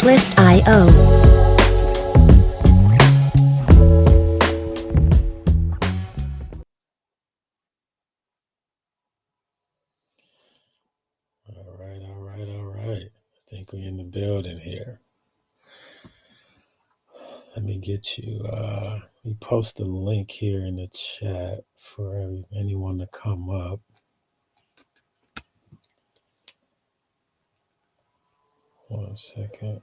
Artlist.io. All right, all right, all right. I think we're in the building here. Let me get you, we post a link here in the chat for anyone to come up. One second.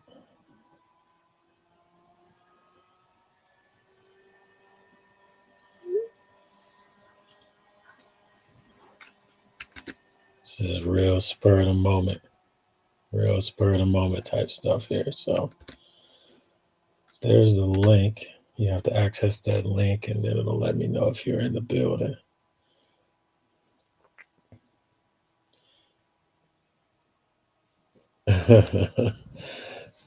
This is real spur of the moment, type stuff here. So there's the link. You have to access that link and then it'll let me know if you're in the building.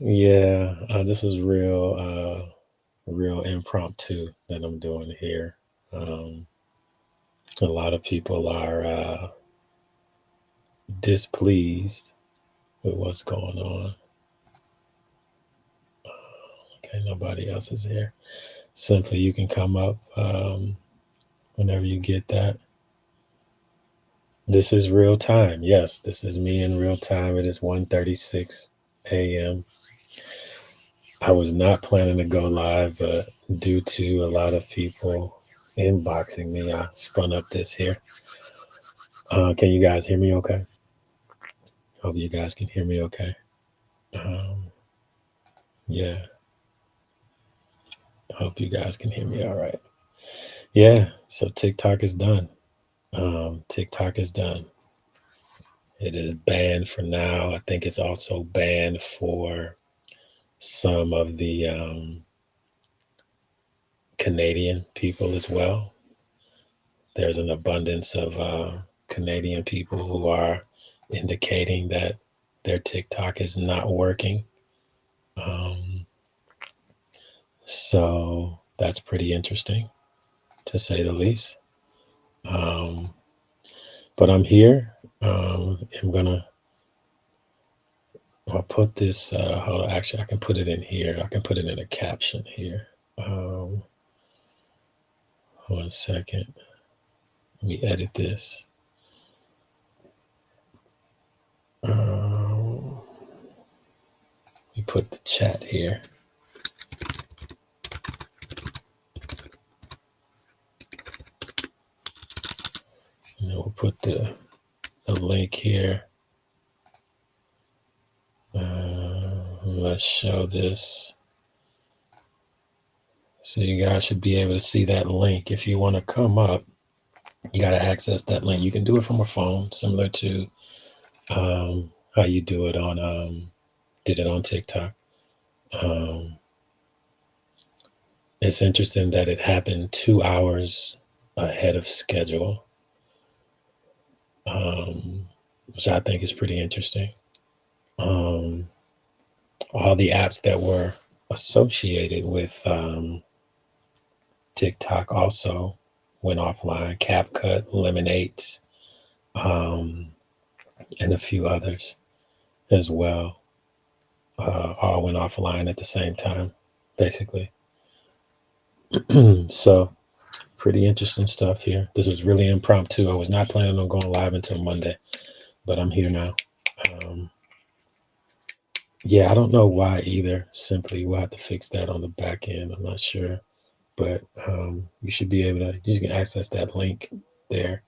Yeah, this is real impromptu that I'm doing here. A lot of people are displeased with what's going on. Okay, nobody else is here. Simply, you can come up whenever you get that. This is real time. Yes, this is me in real time. It is 1:36 a.m. I was not planning to go live, but due to a lot of people inboxing me, I spun up this here. Can you guys hear me okay? Hope you guys can hear me okay. Yeah, hope you guys can hear me all right. Yeah, so TikTok is done. TikTok is done. It is banned for now. I think it's also banned for some of the Canadian people as well. There's an abundance of Canadian people who are indicating that their TikTok is not working. So that's pretty interesting, to say the least. But I'm here. I'll put this. Hold on, actually, I can put it in here. I can put it in a caption here. One second. Let me edit this. We put the chat here. And then we'll put the link here. Let's show this. So you guys should be able to see that link. If you want to come up, you got to access that link. You can do it from a phone, similar to how you do it on did it on TikTok. It's interesting that it happened 2 hours ahead of schedule, which I think is pretty interesting. All the apps that were associated with TikTok also went offline. CapCut, Lemonade, and a few others as well, all went offline at the same time, basically. So pretty interesting stuff here. This was really impromptu. I was not planning on going live until Monday, but I'm here now. Yeah, I don't know why either. Simply, we'll have to fix that on the back end. I'm not sure, but you should be able to. You can access that link there,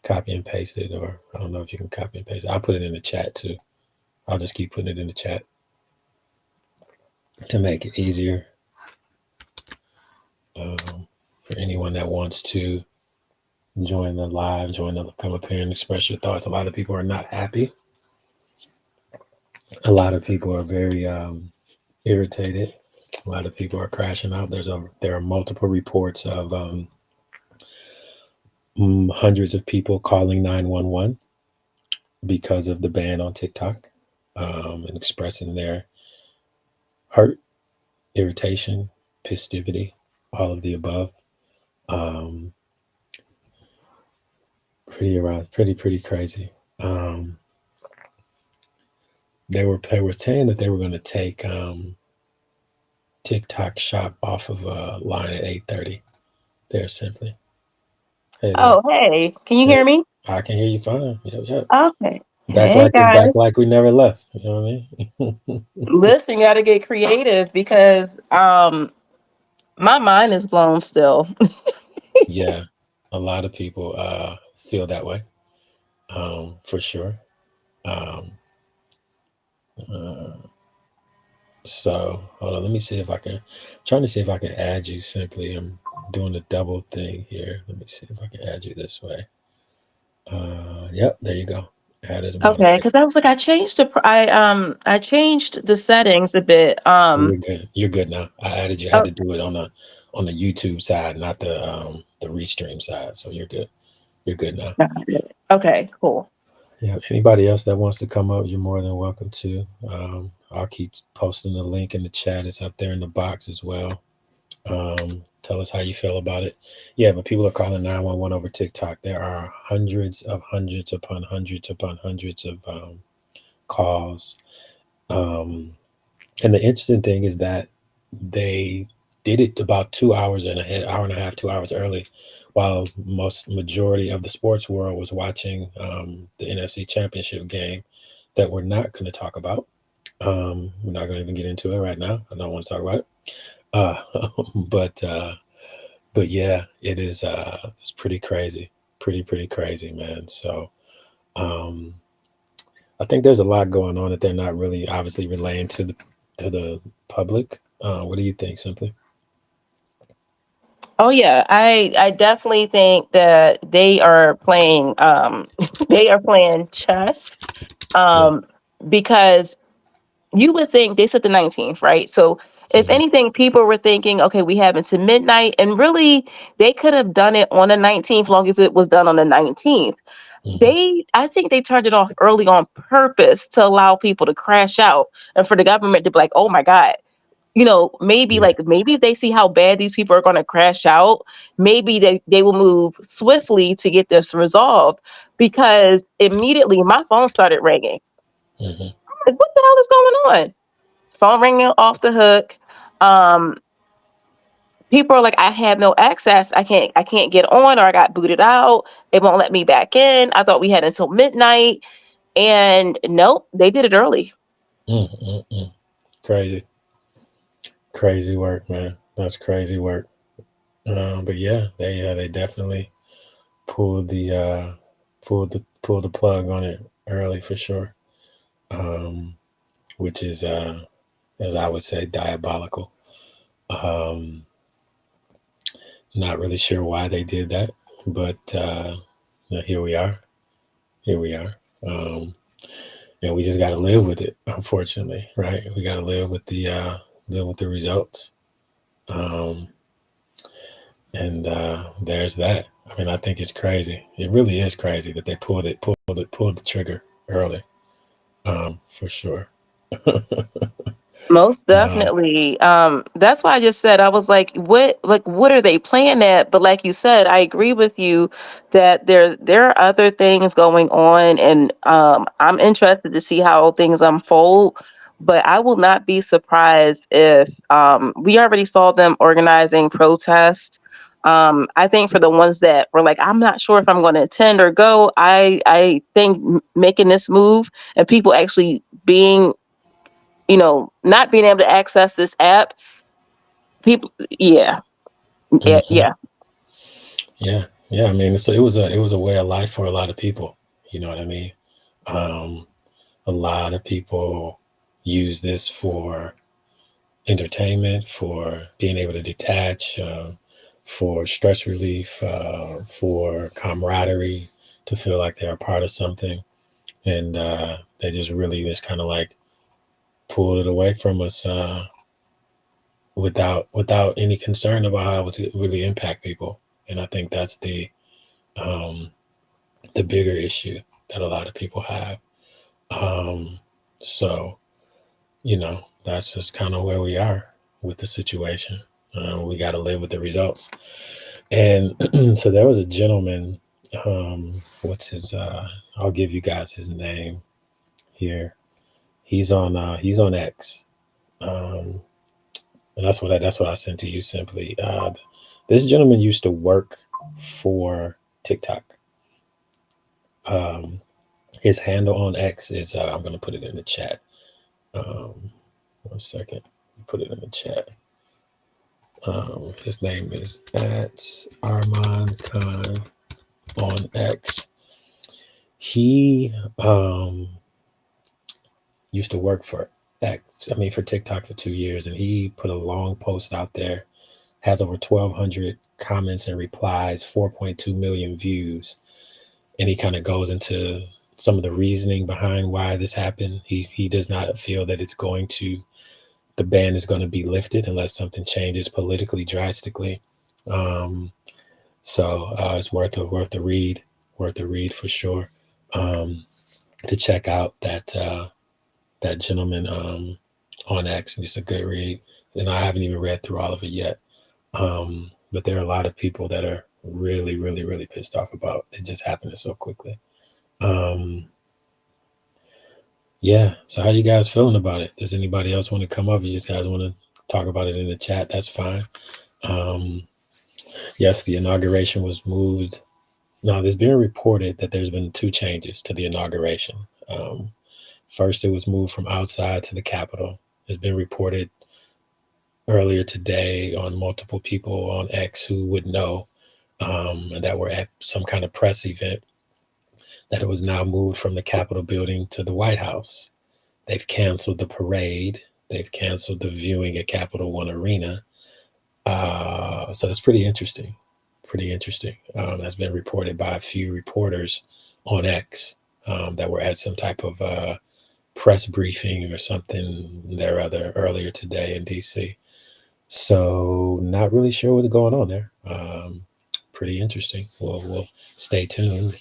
copy and paste it, or I don't know if you can copy and paste it. I'll put it in the chat too. I'll just keep putting it in the chat to make it easier for anyone that wants to join the live, come up here and express your thoughts. A lot of people are not happy. A lot of people are very irritated. A lot of people are crashing out. There are multiple reports of hundreds of people calling 911 because of the ban on TikTok, and expressing their hurt, irritation, festivity, all of the above. Pretty crazy. They were saying that they were going to take TikTok Shop off of line at 8:30. There simply. Hey there. Oh, hey, can you Hey, hear me? I can hear you fine. Yep, yep. Okay. Back Hey, like we back guys. like we never left. You know what I mean? Listen, you got to get creative because my mind is blown still. Yeah, a lot of people feel that way, for sure. Um, uh, so hold on, let me see if I can. Trying to see if I can add you. Simply, I'm doing a double thing here. Let me see if I can add you this way. Yep, there you go. Add as a Okay, moderator. because I was like, I changed the settings a bit. So you're good. You're good now. I added you. I had Oh, to do it on the YouTube side, not the restream side. So you're good. You're good now. got it. Okay, cool. Yeah. Anybody else that wants to come up, you're more than welcome to. I'll keep posting the link in the chat. It's up there in the box as well. Tell us how you feel about it. Yeah, but people are calling 911 over TikTok. There are hundreds upon hundreds upon hundreds of calls. Um, and the interesting thing is that they did it about 2 hours and hour and a half, 2 hours early, while most majority of the sports world was watching the NFC Championship game that we're not going to talk about. We're not going to even get into it right now. I don't want to talk about it. Uh, but uh, but yeah, it is. It's pretty crazy, pretty crazy, man. So um, I think there's a lot going on that they're not really obviously relaying to the public. What do you think, Simply? Oh yeah, I definitely think that they are playing they are playing chess Yeah. um because you would think they said the 19th, right? So if Hmm. anything, people were thinking, okay, we have until midnight, and really they could have done it on the 19th, long as it was done on the 19th. Hmm. I think they turned it off early on purpose to allow people to crash out and for the government to be like, oh my God, Yeah. maybe if they see how bad these people are going to crash out, maybe they will move swiftly to get this resolved, because immediately my phone started ringing. Hmm. Like, what the hell is going on? Phone ringing off the hook. um People are like, I have no access, I can't get on, or I got booted out, it won't let me back in, I thought we had until midnight. And nope, they did it early. Mm-mm-mm. Crazy, crazy work, man. That's crazy work. But yeah, they definitely pulled the pulled the plug on it early for sure. Um, which is as I would say, diabolical. Um, Not really sure why they did that, but here we are. Here we are. Um, and we just got to live with it, unfortunately, right? We got to live with the results. Um, and there's that. I mean, I think it's crazy. It really is crazy that they pulled the trigger early, for sure. Most um, definitely. That's why I just said, I was like what are they playing at? But like you said, I agree with you that there are other things going on, and I'm interested to see how things unfold. But I will not be surprised if we already saw them organizing protests. I think for the ones that were like, I'm not sure if I'm going to attend or go, I think making this move and people actually being, not being able to access this app, people, yeah, yeah, mhm. yeah. Yeah, yeah. I mean, so it was a way of life for a lot of people. You know what I mean? Um, a lot of people use this for entertainment, for being able to detach, for stress relief, for camaraderie, to feel like they're a part of something, and they just really just kind of like pulled it away from us without any concern about how it would really impact people. And I think that's um, the bigger issue that a lot of people have. Um, so that's just kind of where we are with the situation. We got to live with the results. And so there was a gentleman. What's his? I'll give you guys his name here. He's on X. Um, and that's what I sent to you simply. This gentleman used to work for TikTok. Um, his handle on X is I'm gonna put it in the chat. Um, 1 second, put it in the chat. His name is at Armand Khan on X. He used to work for for TikTok for 2 years, and he put a long post out there, has over 1,200 comments and replies, 4.2 million views, and he kind of goes into some of the reasoning behind why this happened. He does not feel that the ban is going to be lifted unless something changes politically drastically. So it's worth a read, for sure. To check out that gentleman on X. It's a good read, and I haven't even read through all of it yet. But there are a lot of people that are really, really, really pissed off about it just happening so quickly. Yeah. So how you guys feeling about it? Does anybody else want to come up? If you just guys want to talk about it in the chat, that's fine. Yes, the inauguration was moved. Now, there's been reported that there's been 2 changes to the inauguration. First, it was moved from outside to the Capitol. It's been reported earlier today on multiple people on X who would know, and that were at some kind of press event, that it was now moved from the Capitol building to the White House. They've canceled the parade. They've canceled the viewing at Capital One Arena. So it's pretty interesting. That's been reported by a few reporters on X that were at some type of press briefing or something there other earlier today in DC. So not really sure what's going on there. Pretty interesting. We'll stay tuned.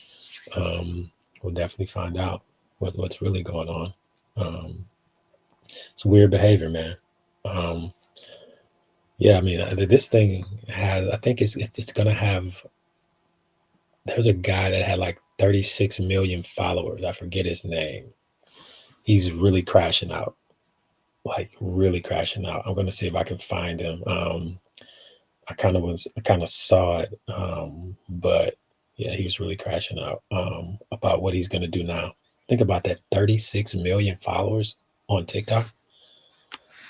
We'll definitely find out what's really going on. It's weird behavior, man. Yeah, I mean, this thing has. I think it's gonna have. There's a guy that had like 36 million followers. I forget his name. He's really crashing out, like really crashing out. I'm gonna see if I can find him. I kind of saw it, but yeah, he was really crashing out about what he's gonna do now. Think about that, 36 million followers on TikTok.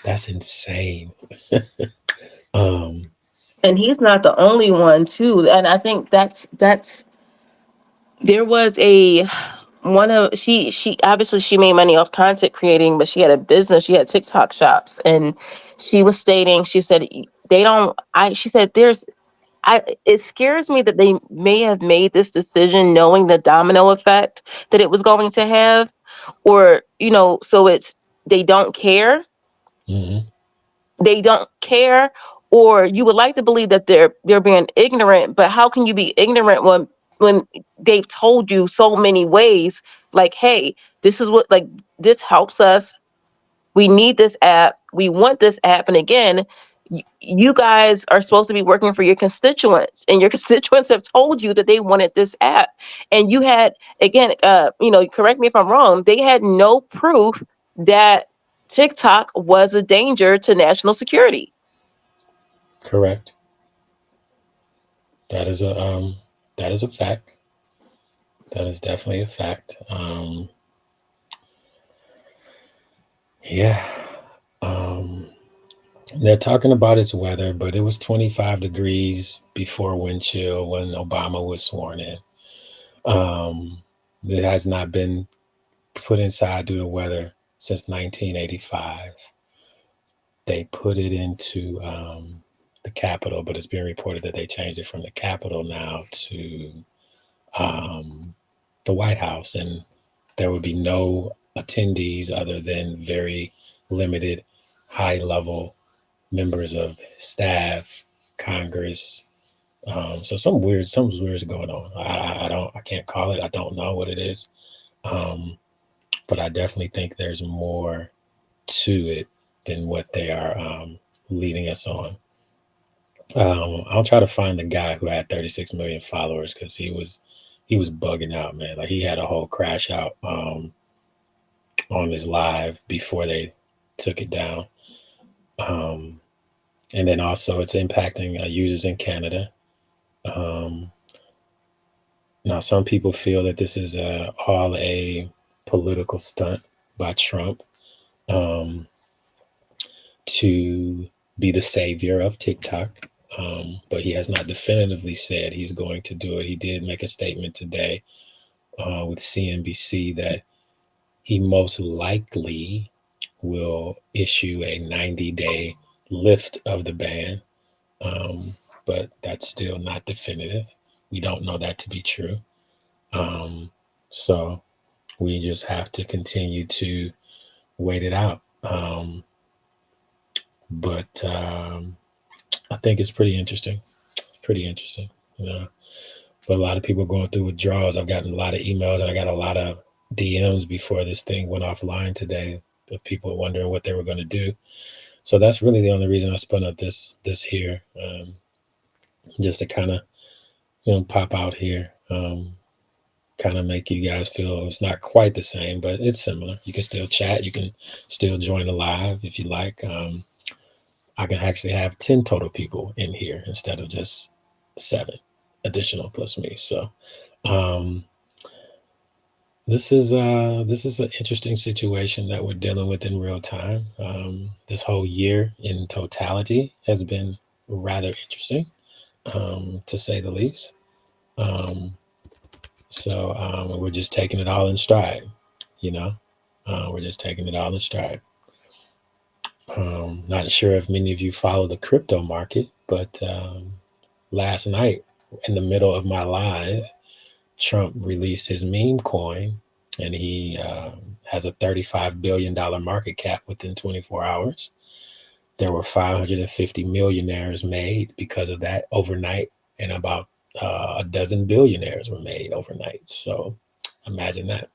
That's insane. And he's not the only one too. And I think that's there was a one of she obviously she made money off content creating, but she had a business. She had TikTok shops, and she was stating, she said they don't. I she said there's. I it scares me that they may have made this decision knowing the domino effect that it was going to have, or so it's they don't care. Mhm. They don't care, or you would like to believe that they're being ignorant, but how can you be ignorant when they've told you so many ways, like, hey, this is what, like, this helps us, we need this app, we want this app. And again, you guys are supposed to be working for your constituents, and your constituents have told you that they wanted this app, and you had, again, correct me if I'm wrong, they had no proof that TikTok was a danger to national security. Correct. That is a fact. That is definitely a fact. Yeah. They're talking about its weather, but it was 25 degrees before wind chill when Obama was sworn in. It has not been put inside due to weather since 1985. They put it into the Capitol, but it's been reported that they changed it from the Capitol now to the White House, and there would be no attendees other than very limited high-level members of staff, Congress. So something's weird going on. I can't call it. I don't know what it is. But I definitely think there's more to it than what they are leading us on. I'll try to find the guy who had 36 million followers, because he was bugging out, man. Like, he had a whole crash out on his live before they took it down. And then also it's impacting users in Canada. Now, some people feel that this is all a political stunt by Trump to be the savior of TikTok. But he has not definitively said he's going to do it. He did make a statement today with CNBC that he most likely will issue a 90-day lift of the ban. But that's still not definitive. We don't know that to be true. So we just have to continue to wait it out. But I think it's pretty interesting. Pretty interesting. But a lot of people going through withdrawals. I've gotten a lot of emails and I got a lot of DMs before this thing went offline today of people wondering what they were going to do. So that's really the only reason I spun up this here, just to kind of pop out here, kind of make you guys feel it's not quite the same, but it's similar. You can still chat. You can still join the live if you like. I can actually have 10 total people in here instead of just 7 additional plus me. So this is an interesting situation that we're dealing with in real time. This whole year in totality has been rather interesting, to say the least. So we're just taking it all in stride, we're just taking it all in stride. Not sure if many of you follow the crypto market, but last night in the middle of my live, Trump released his meme coin, and he has a $35 billion market cap within 24 hours. There were 550 millionaires made because of that overnight, and about a dozen billionaires were made overnight. So imagine that.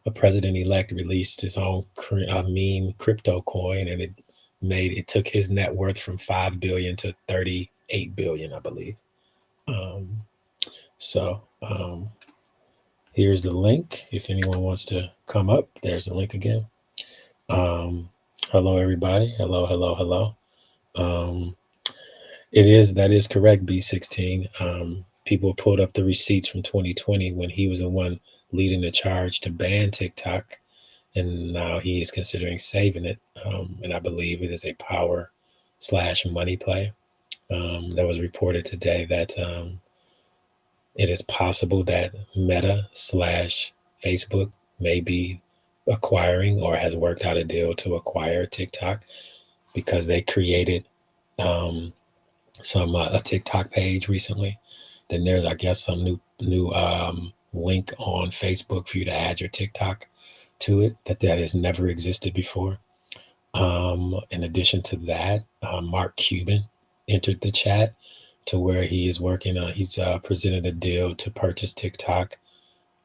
A president-elect released his own meme crypto coin, and it took his net worth from 5 billion to 38 billion, I believe. So here's the link. If anyone wants to come up, there's the link again. Hello, everybody. Hello. That is correct, B16. People pulled up the receipts from 2020 when he was the one leading the charge to ban TikTok, and now he is considering saving it. And I believe it is a power/money play. That was reported today that it is possible that Meta/Facebook may be acquiring or has worked out a deal to acquire TikTok because they created a TikTok page recently. Then there's, I guess, some new link on Facebook for you to add your TikTok to it that has never existed before. In addition to that, Mark Cuban entered the chat to where he is working on, he's presented a deal to purchase TikTok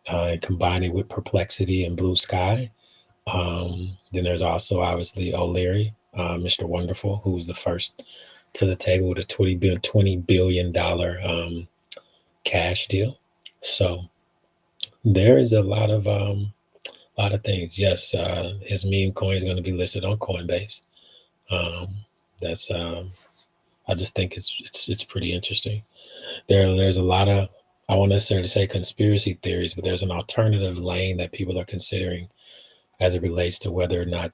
and combine it with Perplexity and Blue Sky. Then there's also obviously O'Leary, Mr. Wonderful, who was the first to the table with a $20 billion cash deal. So there is a lot of things. Yes, his meme coin is going to be listed on Coinbase. That's I just think it's pretty interesting. There's a lot of, I won't necessarily say conspiracy theories, but there's an alternative lane that people are considering as it relates to whether or not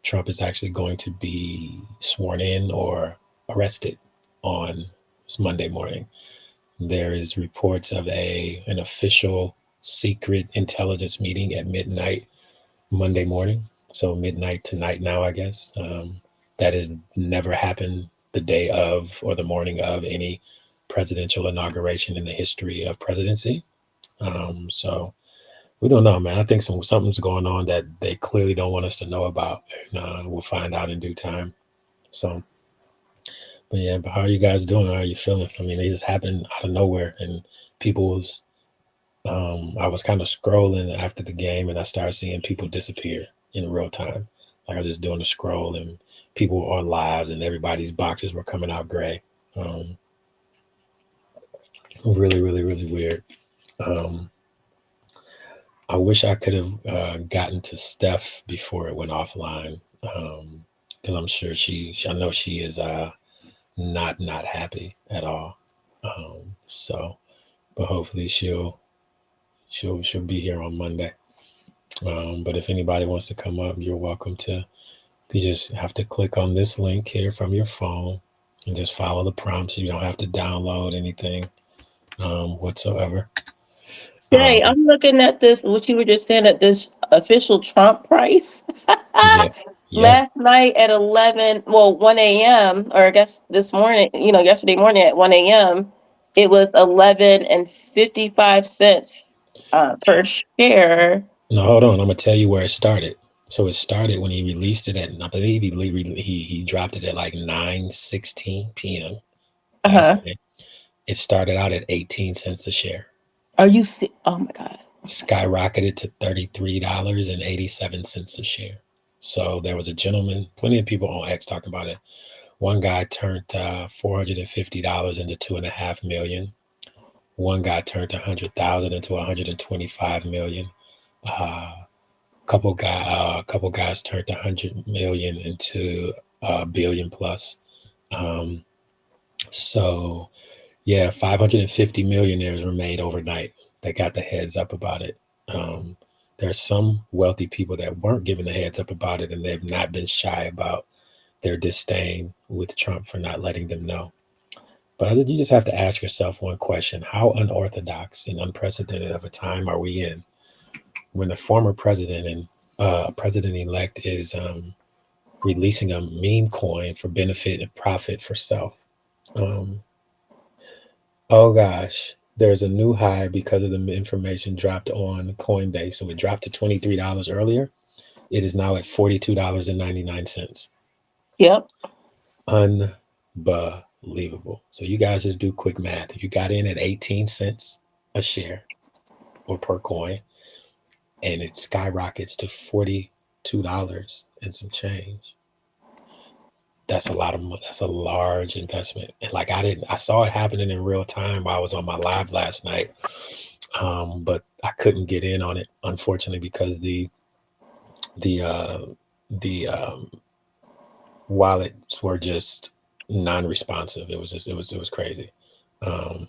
Trump is actually going to be sworn in or arrested on Monday morning. There is reports of an official secret intelligence meeting at midnight Monday morning. So midnight tonight now, I guess. That has never happened the day of or the morning of any presidential inauguration in the history of presidency. So we don't know, man. I think something's going on that they clearly don't want us to know about. And we'll find out in due time. So, but yeah, but how are you guys doing? How are you feeling? I mean, it just happened out of nowhere, and people's. I was kind of scrolling after the game, and I started seeing people disappear in real time. Like I was just doing a scroll, and people were on lives, and everybody's boxes were coming out gray. Really, really, really weird. I wish I could have gotten to Steph before it went offline, because I'm sure I know she is not happy at all. So, but hopefully she'll be here on Monday. But if anybody wants to come up, you're welcome to. You just have to click on this link here from your phone and just follow the prompts. You don't have to download anything whatsoever. Jay, Um, I'm looking at this, what you were just saying, at this official Trump price. yeah, yeah. Last night at 11, well, 1 a.m., or I guess this morning, yesterday morning at 1 a.m., it was 11 and 55 cents per share. No, hold on. I'm gonna tell you where it started. So it started when he released it at, I believe he dropped it at like 9:16 p.m. last Uh-huh. night. It started out at 18 cents a share, Are you oh my God. skyrocketed to $33.87 a share. So there was a gentleman, plenty of people on X talking about it. One guy turned $450 into 2.5 million. One guy turned 100,000 into 125 million. Couple guys turned 100 million into a billion plus. Um, so yeah, 550 millionaires were made overnight. They got the heads up about it. There's some wealthy people that weren't given the heads up about it, and they've not been shy about their disdain with Trump for not letting them know. But you just have to ask yourself one question: how unorthodox and unprecedented of a time are we in when the former president and president-elect is releasing a meme coin for benefit and profit for self? Um, oh gosh, there's a new high because of the information dropped on Coinbase. So it dropped to $23 earlier. It is now at $42.99. Yep. Unbelievable. So you guys just do quick math. If you got in at 18 cents a share or per coin, and it skyrockets to $42 and some change, that's a lot of money. That's a large investment. And like I saw it happening in real time while I was on my live last night. But I couldn't get in on it, unfortunately, because the uh the wallets were just non-responsive. It was crazy. Um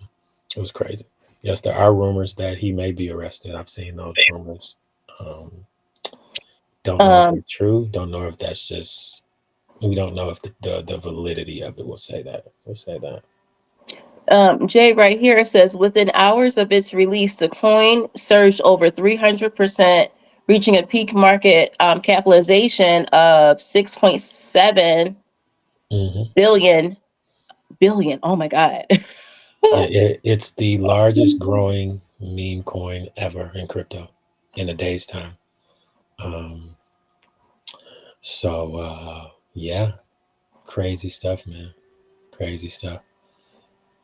it was crazy. Yes, there are rumors that he may be arrested. I've seen those rumors. Um don't know if they're Um, true. Don't know if that's just we don't know if the validity of it will say that. We'll say that. Jay, right here, it says within hours of its release, the coin surged over 300%, reaching a peak market capitalization of 6.7 Hmm. billion. Billion. Oh my God. Yeah, it's the largest growing meme coin ever in crypto in a day's time. Um, yeah, crazy stuff, man. Crazy stuff.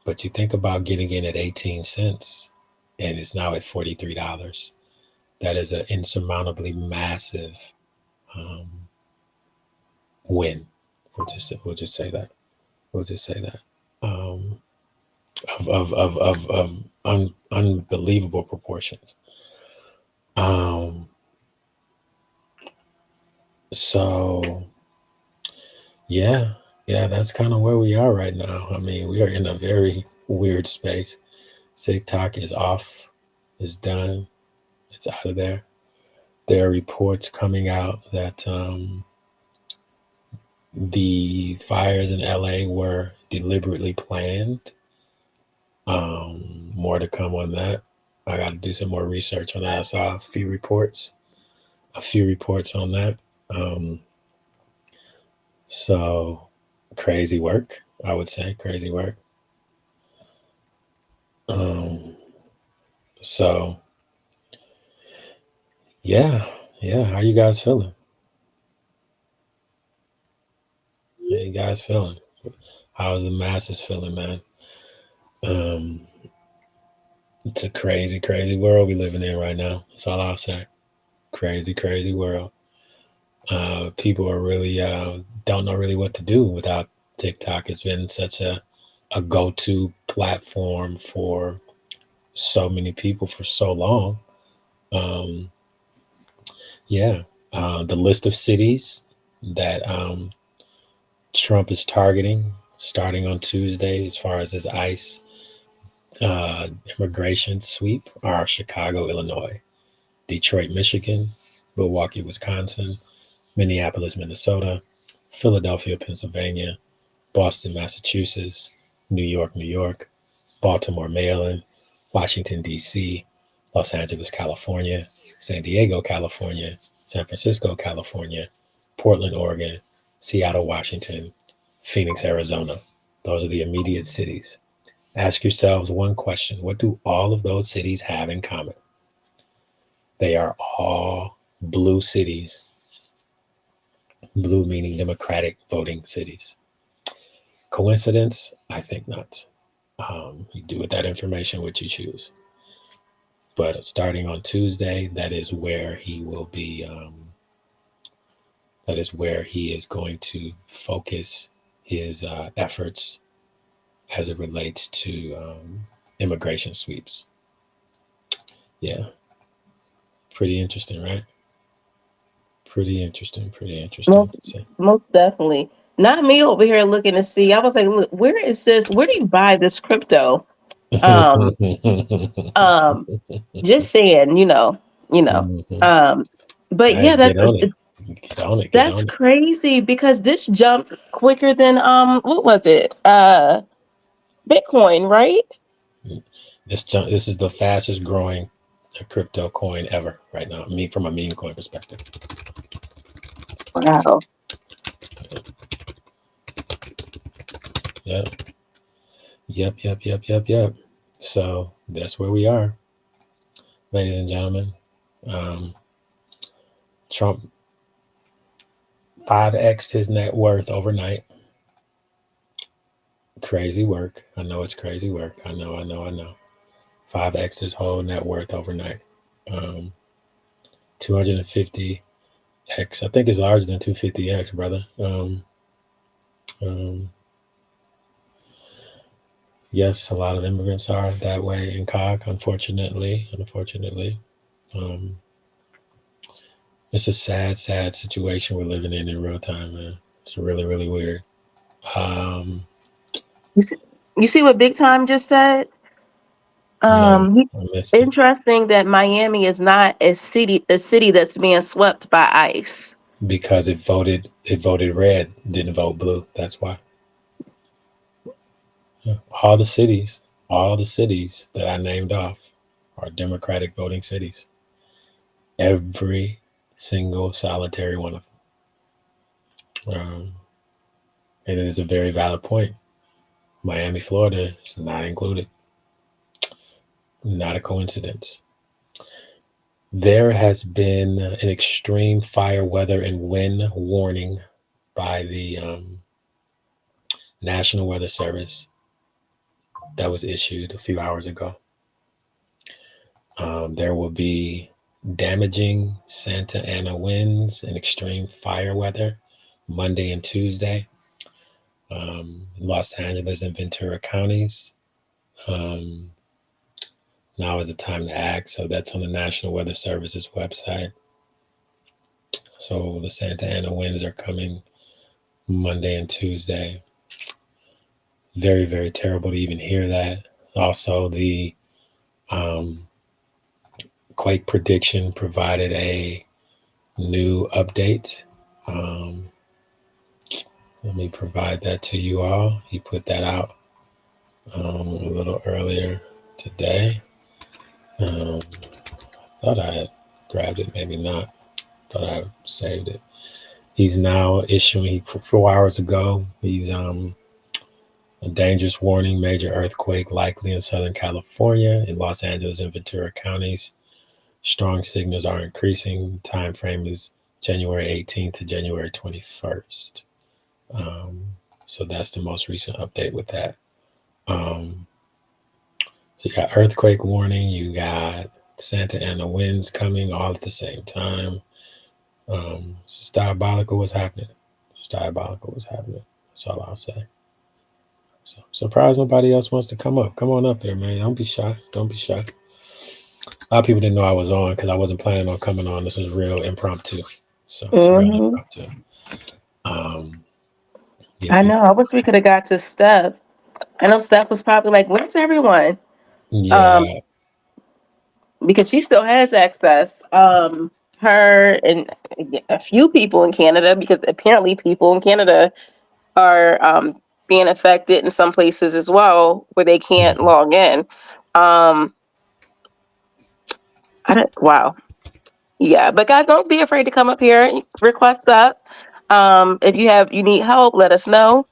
But you think about getting in at 18 cents and it's now at $43. That is an insurmountably massive um, win. We'll just say that. We'll just say that. Um, of unbelievable proportions. Um, so yeah, yeah, that's kind of where we are right now. I mean, we are in a very weird space. TikTok is off, is done, it's out of there. There are reports coming out that the fires in LA were deliberately planned. More to come on that. I got to do some more research on that. I saw a few reports on that. Um, so crazy work, I would say, crazy work. Um, so yeah, yeah. How you guys feeling? How you guys feeling? How's the masses feeling, man? Um, it's a crazy, crazy world we living in right now. That's all I'll say. Crazy, crazy world. People are really don't know really what to do without TikTok. It's been such a go-to platform for so many people for so long. Um, yeah, the list of cities that Trump is targeting starting on Tuesday, as far as his ICE immigration sweep, are Chicago, Illinois, Detroit, Michigan, Milwaukee, Wisconsin, Minneapolis, Minnesota, Philadelphia, Pennsylvania, Boston, Massachusetts, New York, New York, Baltimore, Maryland, Washington, D.C., Los Angeles, California, San Diego, California, San Francisco, California, Portland, Oregon, Seattle, Washington, Phoenix, Arizona. Those are the immediate cities. Ask yourselves one question: what do all of those cities have in common? They are all blue cities, blue meaning Democratic voting cities. Coincidence? I think not. You do with that information what you choose. But starting on Tuesday, that is where he will be. That is where he is going to focus his efforts as it relates to immigration sweeps. Yeah, pretty interesting, right? Pretty interesting. Pretty interesting Most to say. most definitely. Not me over here looking to see. I was like, look, where is this? Where do you buy this crypto? Um, um, just saying, you know. Mhm. Um, but Hey, yeah, get on it. Get on it. Get that's on it. crazy because this jumped quicker than what was it? Bitcoin, right? This is the fastest growing crypto coin ever right now. Me from a meme coin perspective. Wow. Yep. Yep. Yep. Yep. Yep. Yep. So that's where we are, ladies and gentlemen. Um, Trump 5x his net worth overnight. Crazy work. I know it's crazy work. I know. I know. I know. 5x his whole net worth overnight. 250x. I think it's larger than 250x, brother. Um, yes, a lot of immigrants are that way in COG, unfortunately. Unfortunately. Um, it's a sad, sad situation we're living in real time, man. It's really, really weird. Um, You see, you see what Big Time just said? no, He, I missed it interesting that Miami is not a city that's being swept by ICE. because it voted red, didn't vote blue. That's why. Yeah. All the cities that I named off are Democratic voting cities. Every single solitary one of them. And it is a very valid point. Miami, Florida is not included. Not a coincidence. There has been an extreme fire weather and wind warning by the National Weather Service that was issued a few hours ago. There will be damaging Santa Ana winds and extreme fire weather Monday and Tuesday. Los Angeles and Ventura counties. Um, Now is the time to act. So that's on the National Weather Service's website. So the Santa Ana winds are coming Monday and Tuesday. Very, very terrible to even hear that. Also, the um, quake prediction provided a new update. Um, Let me provide that to you all. He put that out a little earlier today. Thought I had grabbed it, maybe not. Thought I saved it. He's now issuing 4 hours ago. He's a dangerous warning: major earthquake likely in Southern California, in Los Angeles and Ventura counties. Strong signals are increasing. Time frame is January 18th to January 21st. So that's the most recent update with that. Um, so you got earthquake warning, you got Santa Ana winds coming all at the same time. It's diabolical what's happening. It's diabolical what's happening. That's all I'll say. So surprised nobody else wants to come up. Come on up here, man. Don't be shy. Don't be shy. A lot of people didn't know I was on because I wasn't planning on coming on. This was real impromptu. So real Hmm. impromptu. Um, yeah, I know. people. I wish we could have got to Steph. I know Steph was probably like, "Where's everyone?" Um, Yeah, because she still has access. Her and a few people in Canada, because apparently people in Canada are being affected in some places as well, where they can't mhm. log in. Um, I don't. Wow. Yeah, but guys, don't be afraid to come up here. Request up. If you need help, let us know.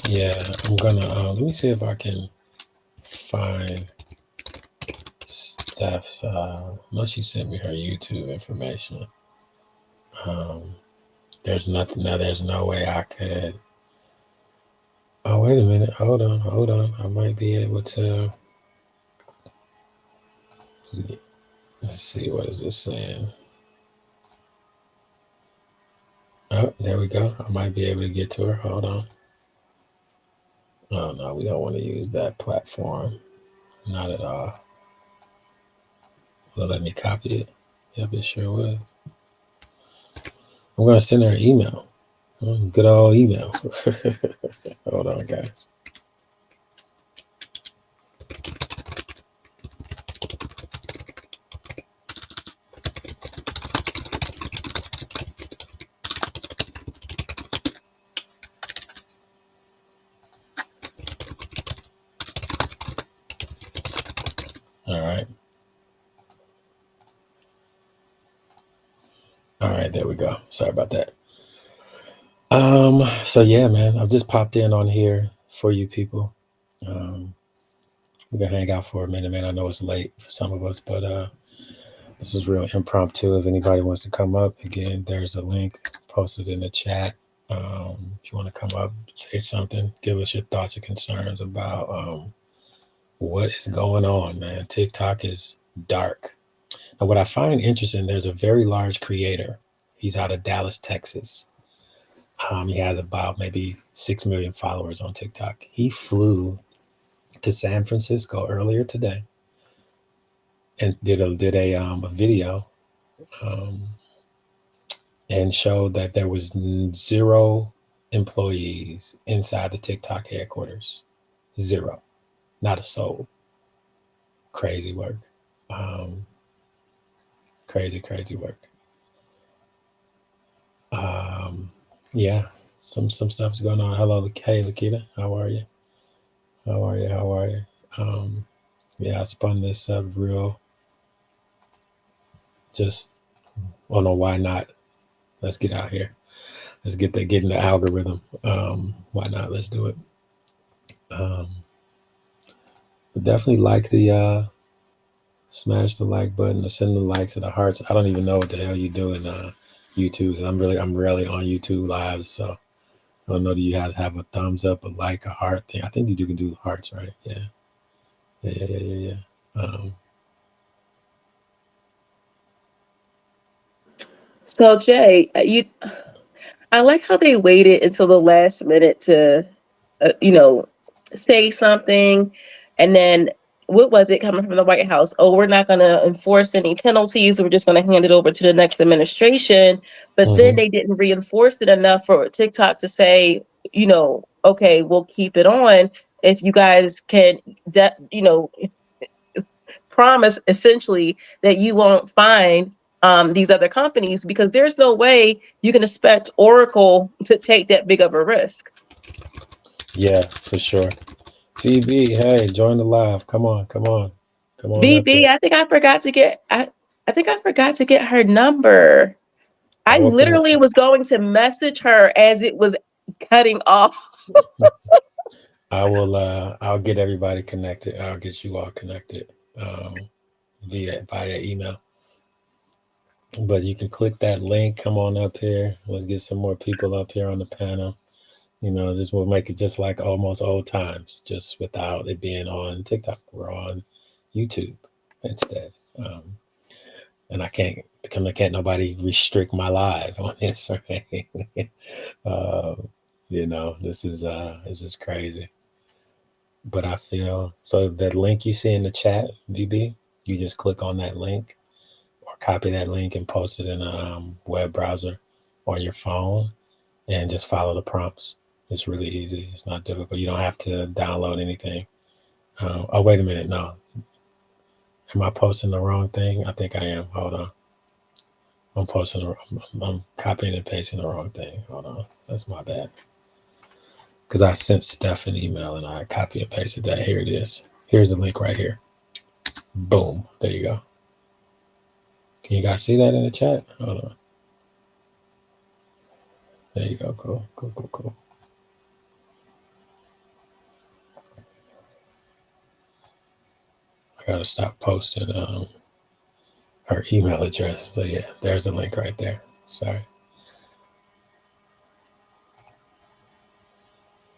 Yeah. I'm gonna let me see if I can find Steph's. No, she sent me her YouTube information. Um, there's nothing. Now there's no way I could. Oh wait a minute. Hold on. Hold on. I might be able to. Let's see. What is this saying? Oh, there we go. I might be able to get to her. Hold on. Oh no, we don't want to use that platform. Not at all. Will it let me copy it? Yep, it sure will. I'm gonna send her an email. Good old email. Hold on, guys. All right. All right, there we go. Sorry about that. So yeah, man, I've just popped in on here for you people. Um, we're gonna hang out for a minute, man. I know it's late for some of us, but this is real impromptu. If anybody wants to come up, again, there's a link posted in the chat. If you want to come up, say something, give us your thoughts and concerns about what is going on, man. TikTok is dark. And what I find interesting, there's a very large creator. He's out of Dallas, Texas. He has about maybe 6 million followers on TikTok. He flew to San Francisco earlier today and did a video um, and showed that there was zero employees inside the TikTok headquarters. Zero, not a soul. Crazy work. Um, crazy work. Um, yeah, some stuff's going on. Hello, hey, Lakita, how are you? How are you? How are you? Um, yeah, I spun this up real. Just, oh no, why not? Let's get out here. Let's get in the algorithm. Why not? Let's do it. Um, but definitely like the smash the like button or send the likes or the hearts. I don't even know what the hell you do in YouTube. So I'm rarely on YouTube live, so I don't know. Do you guys have a thumbs up, a like, a heart thing? I think you do can do hearts, right? Yeah, yeah. So Jay, I like how they waited until the last minute to, you know, say something, and then what was it coming from the White House? Oh, we're not going to enforce any penalties. We're just going to hand it over to the next administration. But then Hmm. they didn't reinforce it enough for TikTok to say, okay, we'll keep it on if you guys can, promise essentially that you won't find these other companies, because there's no way you can expect Oracle to take that big of a risk. Yeah, for sure. VB, hey, join the live. Come on up VB, here. I think I forgot to get her number. I I will connect. literally was going to message her as it was cutting off. I will. I'll get everybody connected. I'll get you all connected via email. But you can click that link. Come on up here. Let's get some more people up here on the panel. This will make it just like almost old times, just without it being on TikTok. We're on YouTube instead. And I can't nobody restrict my live on this, right? uh, this is crazy. But I feel so that link you see in the chat, VB, You just click on that link or copy that link and post it in a web browser on your phone and just follow the prompts. It's really easy. It's not difficult. You don't have to download anything. Oh, wait a minute. No. Am I posting the wrong thing? I think I am. Hold on. I'm copying and pasting the wrong thing. Hold on. That's my bad. Because I sent Steph an email and I copy and pasted that. Here it is. Here's the link right here. Boom. There you go. Can you guys see that in the chat? Hold on. There you go. Cool. I gotta stop posting her email address. So yeah, there's the link right there. Sorry.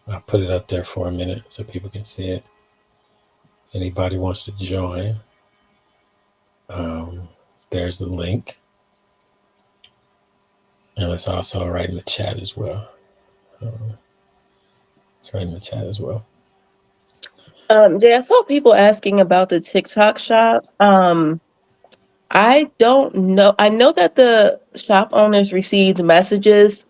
I'll put it up there for a minute so people can see it. Anybody wants to join, there's the link. And it's also right in the chat as well. It's right in the chat as well. Jay, I saw people asking about the TikTok shop. I don't know. I know that the shop owners received messages.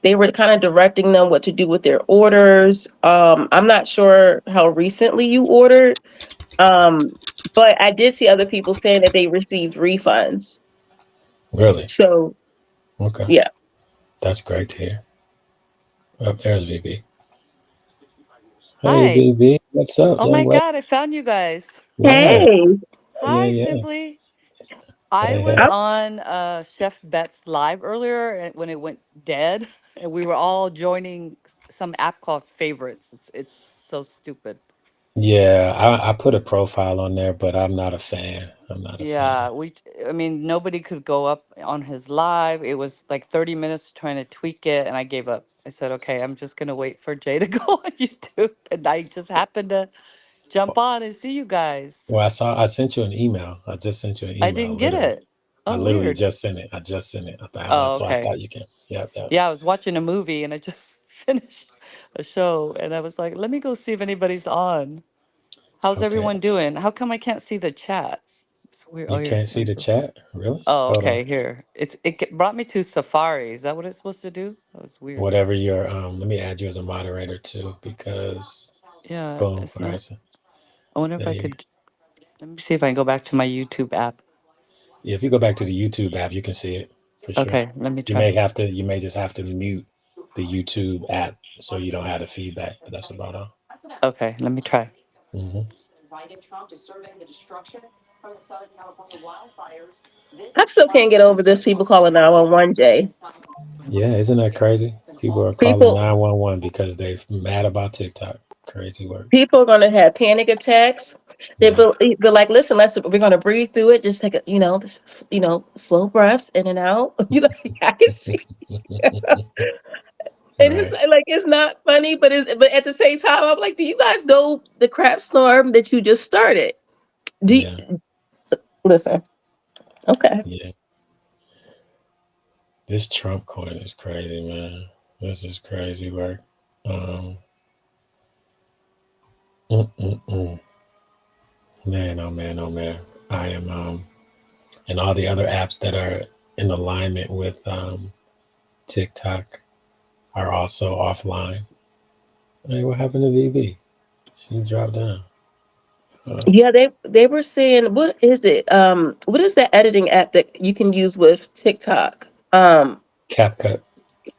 They were kind of directing them what to do with their orders. I'm not sure how recently you ordered, but I did see other people saying that they received refunds. Really? So, Okay. yeah. That's great to hear. Oh, there's VB. Hi. Hey, VB. What's up? Oh my God, I found you guys. Yeah. Hey, Hi, Yeah. Simply. I Hey, was hey. on Chef Bet's live earlier when it went dead, and we were all joining some app called Favorites. It's so stupid. Yeah, I put a profile on there, but I'm not a fan. I'm not a Yeah, fan. I mean, nobody could go up on his live. It was like 30 minutes trying to tweak it, and I gave up. I said, okay, I'm just gonna wait for Jay to go on YouTube. And I just happened to jump on and see you guys. Well, I sent you an email. I just sent you an I email, didn't get literally. it. I Oh, literally weird. just sent it. I just sent it. Oh, So I okay. thought you can. Yep. Yeah, I was watching a movie and I just finished a show and I was like, let me go see if anybody's on. How's Okay. everyone doing? How come I can't see the chat? It's weird. Oh, You here. can't see the chat? Really? Oh, Hold on. okay. Here. Brought me to Safari. Is that what it's supposed to do? That was weird. Whatever your let me add you as a moderator too, because Yeah, boom. it's All not. right. So I wonder if there I you could. Let me see if I can go back to my YouTube app. Yeah, if you go back to the YouTube app, you can see it for sure. Okay, let me You try. may just have to mute the YouTube app so you don't have the feedback, but that's about all. Okay, let me try. Hmm. I still can't get over this. People calling 911, Jay. Yeah, isn't that crazy? People are calling People, 911 because they're mad about TikTok. Crazy work. people are gonna have panic attacks. They Yeah. be like, listen, we're gonna breathe through it. Just take a, slow breaths in and out. I can see. And it's Right. like it's not funny, but at the same time, I'm like, do you guys know the crap storm that you just started? Do you, Yeah. listen? Okay. Yeah. This Trump coin is crazy, man. This is crazy work. Um, mm. Man, oh man, oh man. I am and all the other apps that are in alignment with TikTok are also offline. Hey, what happened to VB? She dropped down. Yeah, they were saying, what is it? What is that editing app that you can use with TikTok? CapCut.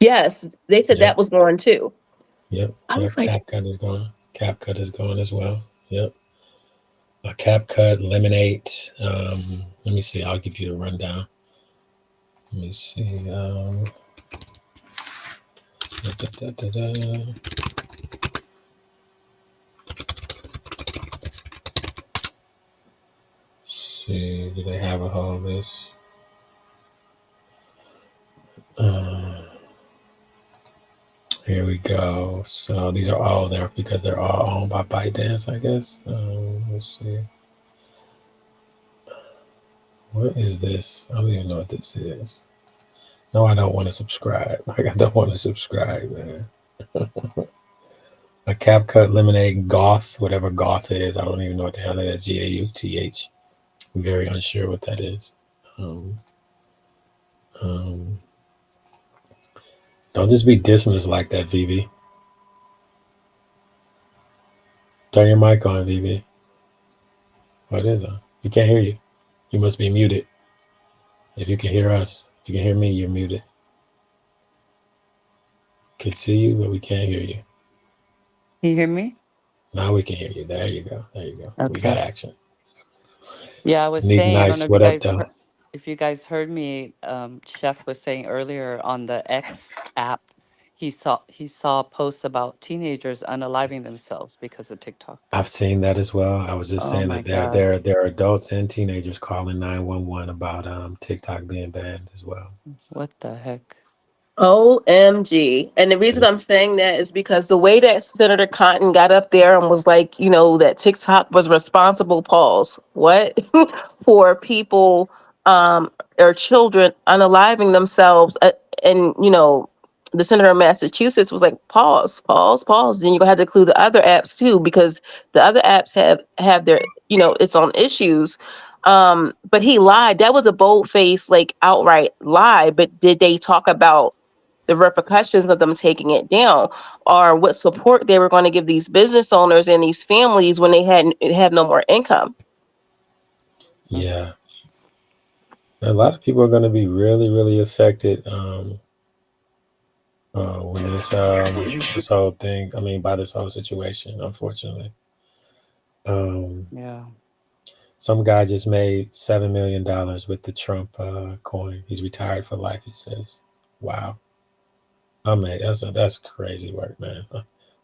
Yes, they said that Yep. was going too. Yep. I was like, CapCut is going. CapCut is going as well. Yep. CapCut, Lemonade. Let me see. I'll give you the rundown. Let me see. See, do they have a whole list? Here we go. So these are all there because they're all owned by ByteDance, I guess. Let's see. What is this? I don't even know what this is. No, I don't want to subscribe. Like, I don't want to subscribe, man. A CapCut lemonade goth, whatever goth is. I don't even know what the hell that is. GAUTH. I'm very unsure what that is. Don't just be dissing us like that, VB. Turn your mic on, VB. What is it? We can't hear you. You must be muted. If you can hear us, if you can hear me, you're muted. Can see you, but we can't hear you. Can you hear me? Now we can hear you. There you go. There you go. Okay. We got action. Yeah, I was Nick saying, I don't Nice, know what up, though? if you guys heard me. Chef was saying earlier on the X app, he saw posts about teenagers unaliving themselves because of TikTok. I've seen that as well. I was just Oh saying my that God. there are adults and teenagers calling 911 about TikTok being banned as well. What the heck? OMG. And the reason I'm saying that is because the way that Senator Cotton got up there and was like, that TikTok was responsible, pause, what? For people or children unaliving themselves. And, the senator of Massachusetts was like, pause, pause, pause. Then you're gonna have to include the other apps too, because the other apps have their, its own issues. But he lied. That was a bold face, like outright lie. But did they talk about the repercussions of them taking it down, or what support they were going to give these business owners and these families when they have no more income? Yeah. A lot of people are going to be really, really affected when this whole thing, by this whole situation, unfortunately. Yeah. Some guy just made $7 million with the Trump coin. He's retired for life, he says. Wow. That's crazy work, man.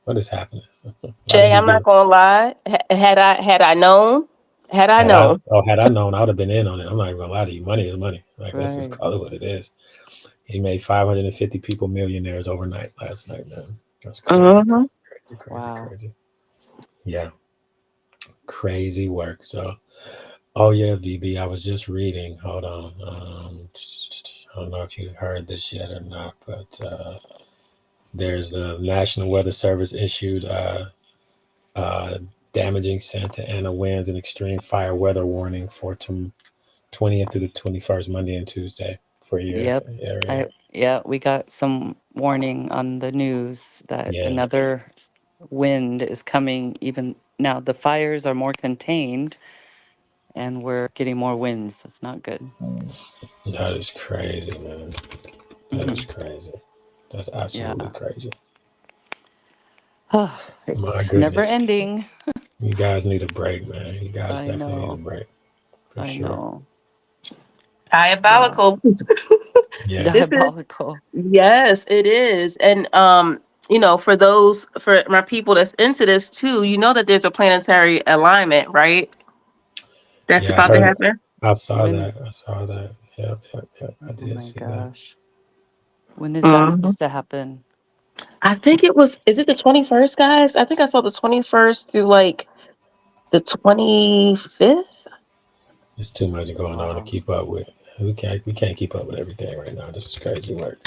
What is happening? Why did Jay, he I'm not get gonna lie. Had I known, had I had I known, had I known, I would have been in on it. I'm not even gonna lie to you. Money is money. Like, let's just Right. call it what it is. He made 550 people millionaires overnight last night, man. That's crazy, Mhm. Wow. crazy. Yeah. Crazy work. So oh yeah, VB, I was just reading. Hold on. I don't know if you heard this yet or not, but there's a National Weather Service issued damaging Santa Ana winds and extreme fire weather warning for 20th through the 21st, Monday and Tuesday for your Yep. area. We got some warning on the news that Yeah, another wind is coming. Even now, the fires are more contained, and we're getting more winds. It's not good. that is crazy, man. That Hmm. is crazy. That's Yeah. absolutely crazy. Oh, My it's never goodness. ending. You guys need a break, man. You guys I definitely need a know. break for I sure. know. Yeah. Diabolical. Yeah. This is Diabolical. Yes, it is. And for my people that's into this too, that there's a planetary alignment, right? That's Yeah, I about to heard. happen. I saw When? that. I saw that. Yep. I Oh did my see that. gosh. When is that Mhm. supposed to happen? I think is it the 21st, guys? I think I saw the 21st through like the 25th. There's too much going on to Wow. keep up with. We can't keep up with everything right now. This is crazy work.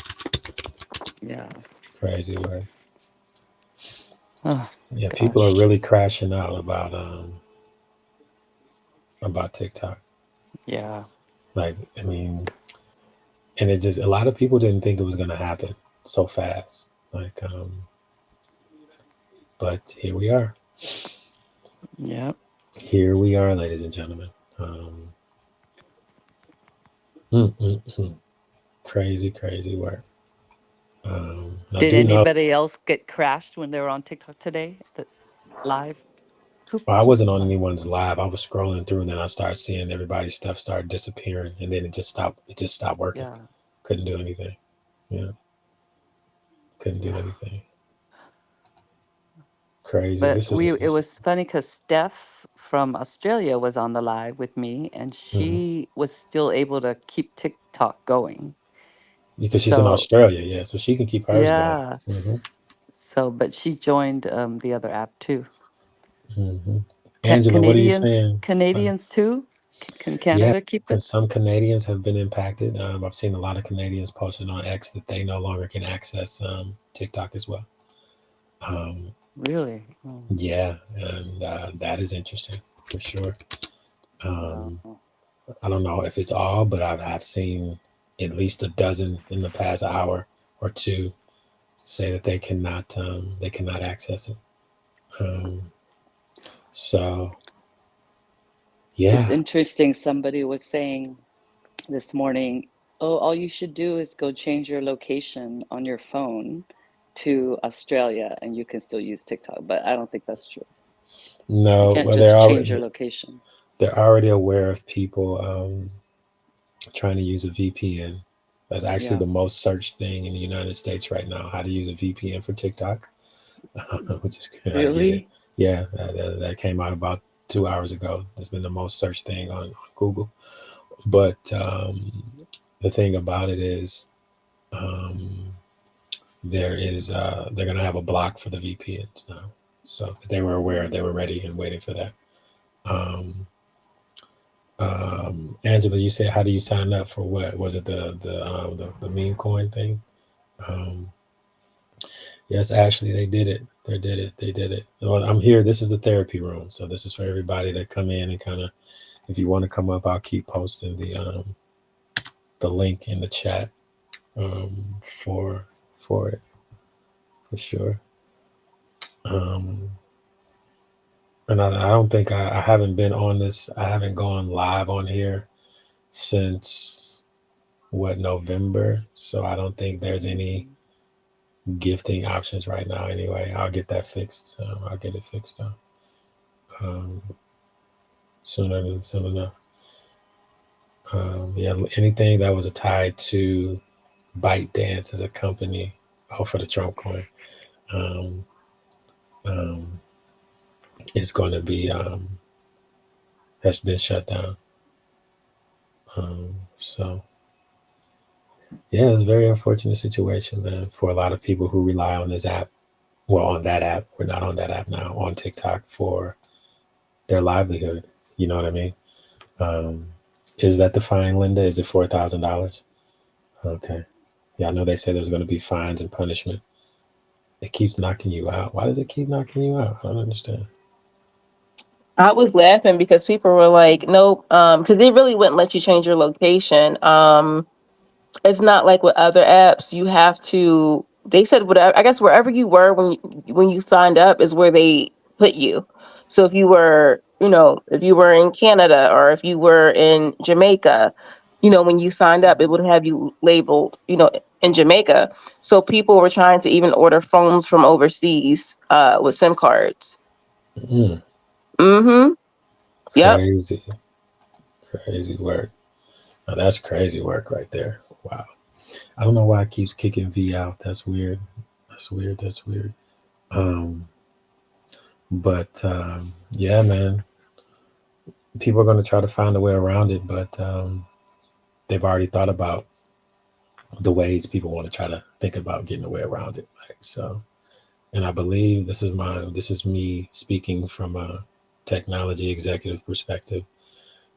Yeah. Crazy work. Oh Yeah, people are gosh. really crashing out about TikTok. Yeah. Like, and it just a lot of people didn't think it was gonna happen so fast. Like, but here we are. Yep. Here we are, ladies and gentlemen. Mm, mm, mm. Crazy work. I Did do know. anybody else get crashed when they were on TikTok today? The live? Poop. Well, I wasn't on anyone's live. I was scrolling through, and then I started seeing everybody's stuff start disappearing, and then it just stopped. It just stopped working. Yeah. Couldn't do anything. Yeah, couldn't do anything. Crazy. But This is it was funny because Steph from Australia was on the live with me, and mhm. she was still able to keep TikTok going. Because she's in So Australia. Yeah, so she can keep hers going. yeah. Hmm. So, but she joined the other app too. Hmm. Angela, what are you Canadians, saying? Canadians too. Can Yeah, Canada keep it? because some Canadians have been impacted. I've seen a lot of Canadians posting on X that they no longer can access TikTok as well. Really? Oh, Yeah, and that is interesting for sure. wow. I don't know if it's all, but I've seen at least a dozen in the past hour or two say that they cannot access it. Um, so It's yeah. interesting. Somebody was saying this morning, oh, all you should do is go change your location on your phone to Australia and you can still use TikTok. But I don't think that's true. You No, can't well just change your location. they're already aware of people trying to use a VPN. That's actually Yeah. the most searched thing in the United States right now. How to use a VPN for TikTok, which is I get it. Really? Yeah, that came out about 2 hours ago. That's been the most searched thing on Google. But the thing about it is, um, they're gonna have a block for the VPNs now. So 'cause they were aware, they were ready and waiting for that. Um, Angela, you said how do you sign up for what? Was it the meme coin thing? Um, yes, Ashley, they did it. They did it. They did it. Well, I'm here. This is the therapy room, so this is for everybody that come in and kind of. If you want to come up, I'll keep posting the link in the chat for it for sure. Um, and I don't think I haven't been on this. I haven't gone live on here since what November. So I don't think there's any gifting options right now. Anyway, I'll get that fixed. I'll get it fixed um, soon enough. Yeah, anything that was tied to ByteDance as a company. Oh, for the Trump coin. Um, um, is going to be has been shut down. So yeah, it's a very unfortunate situation, man, for a lot of people who rely on this app. Well, on that app, we're not on that app now. On TikTok for their livelihood. You know what I mean? Um, is that the fine, Linda? Is it $4,000? Okay. Yeah, I know they said there's going to be fines and punishment. It keeps knocking you out. Why does it keep knocking you out? I don't understand. I was laughing because people were like, nope, because they really wouldn't let you change your location. It's not like with other apps. You have to. They said whatever. I guess wherever you were when you signed up is where they put you. So if you were, if you were in Canada or if you were in Jamaica, when you signed up, it would have you labeled, in Jamaica. So people were trying to even order phones from overseas with SIM cards. Mm, Mm-hmm. Yep. crazy, crazy work. Now, that's crazy work right there. Wow. I don't know why it keeps kicking V out. That's weird. That's weird. That's weird. Um, but yeah, man, people are going to try to find a way around it, but they've already thought about the ways people want to try to think about getting a way around it. Like, so, and I believe this is me speaking from a technology executive perspective.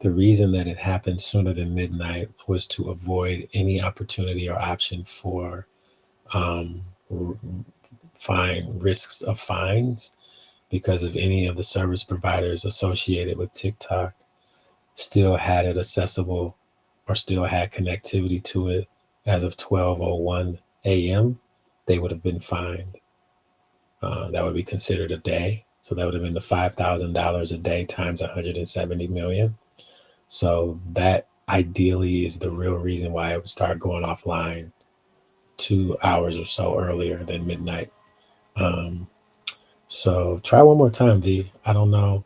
The reason that it happened sooner than midnight was to avoid any opportunity or option for um, fine risks of fines, because if any of the service providers associated with TikTok still had it accessible or still had connectivity to it as of 12:01 a.m., they would have been fined. That would be considered a day. So that would have been the $5,000 a day times 170 million. So that ideally is the real reason why it would start going offline 2 hours or so earlier than midnight. Um, so try one more time, V. I don't know.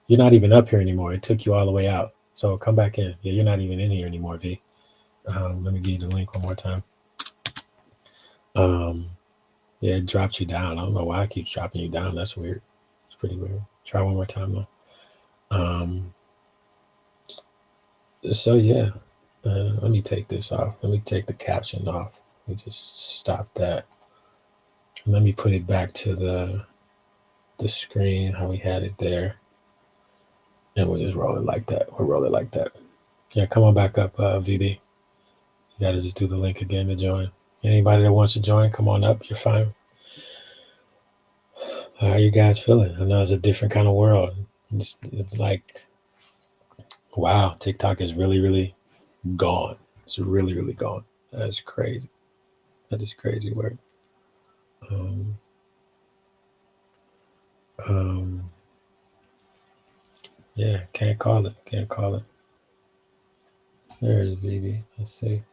You're not even up here anymore. It took you all the way out. So come back in. Yeah, you're not even in here anymore, V. Let me give you the link one more time. Um, yeah, it drops you down. I don't know why it keeps dropping you down. That's weird. It's pretty weird. Try one more time though. So yeah, let me take this off. Let me take the caption off. Let me just stop that. Let me put it back to the screen how we had it there, and we'll just roll it like that. We'll roll it like that. Yeah, come on back up, VB. You got to just do the link again to join. Anybody that wants to join, come on up. You're fine. How are you guys feeling? I know it's a different kind of world. It's like, wow, TikTok is really, really gone. It's really, really gone. That's crazy. That is crazy work. Um, um, yeah, can't call it. Can't call it. There's BB. Let's see.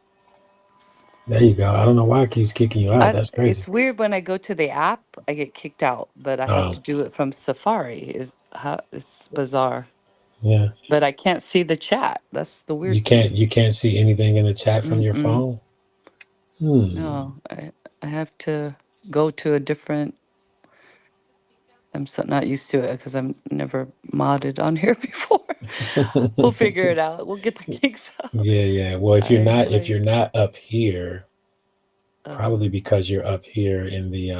There you go. I don't know why it keeps kicking you out. That's crazy. It's weird when I go to the app, I get kicked out, but I have to Um, do it from Safari. It's bizarre. yeah, But I can't see the chat. That's the you weird can't thing. you can't see anything in the chat from your Mm-mm. phone. Hmm. No, I have to go to a different. I'm so not used to it because I'm never modded on here before. We'll figure it out. We'll get the kinks out. Yeah, yeah. Well, if you're I not if like. you're not up here, Uh, probably because you're up here in the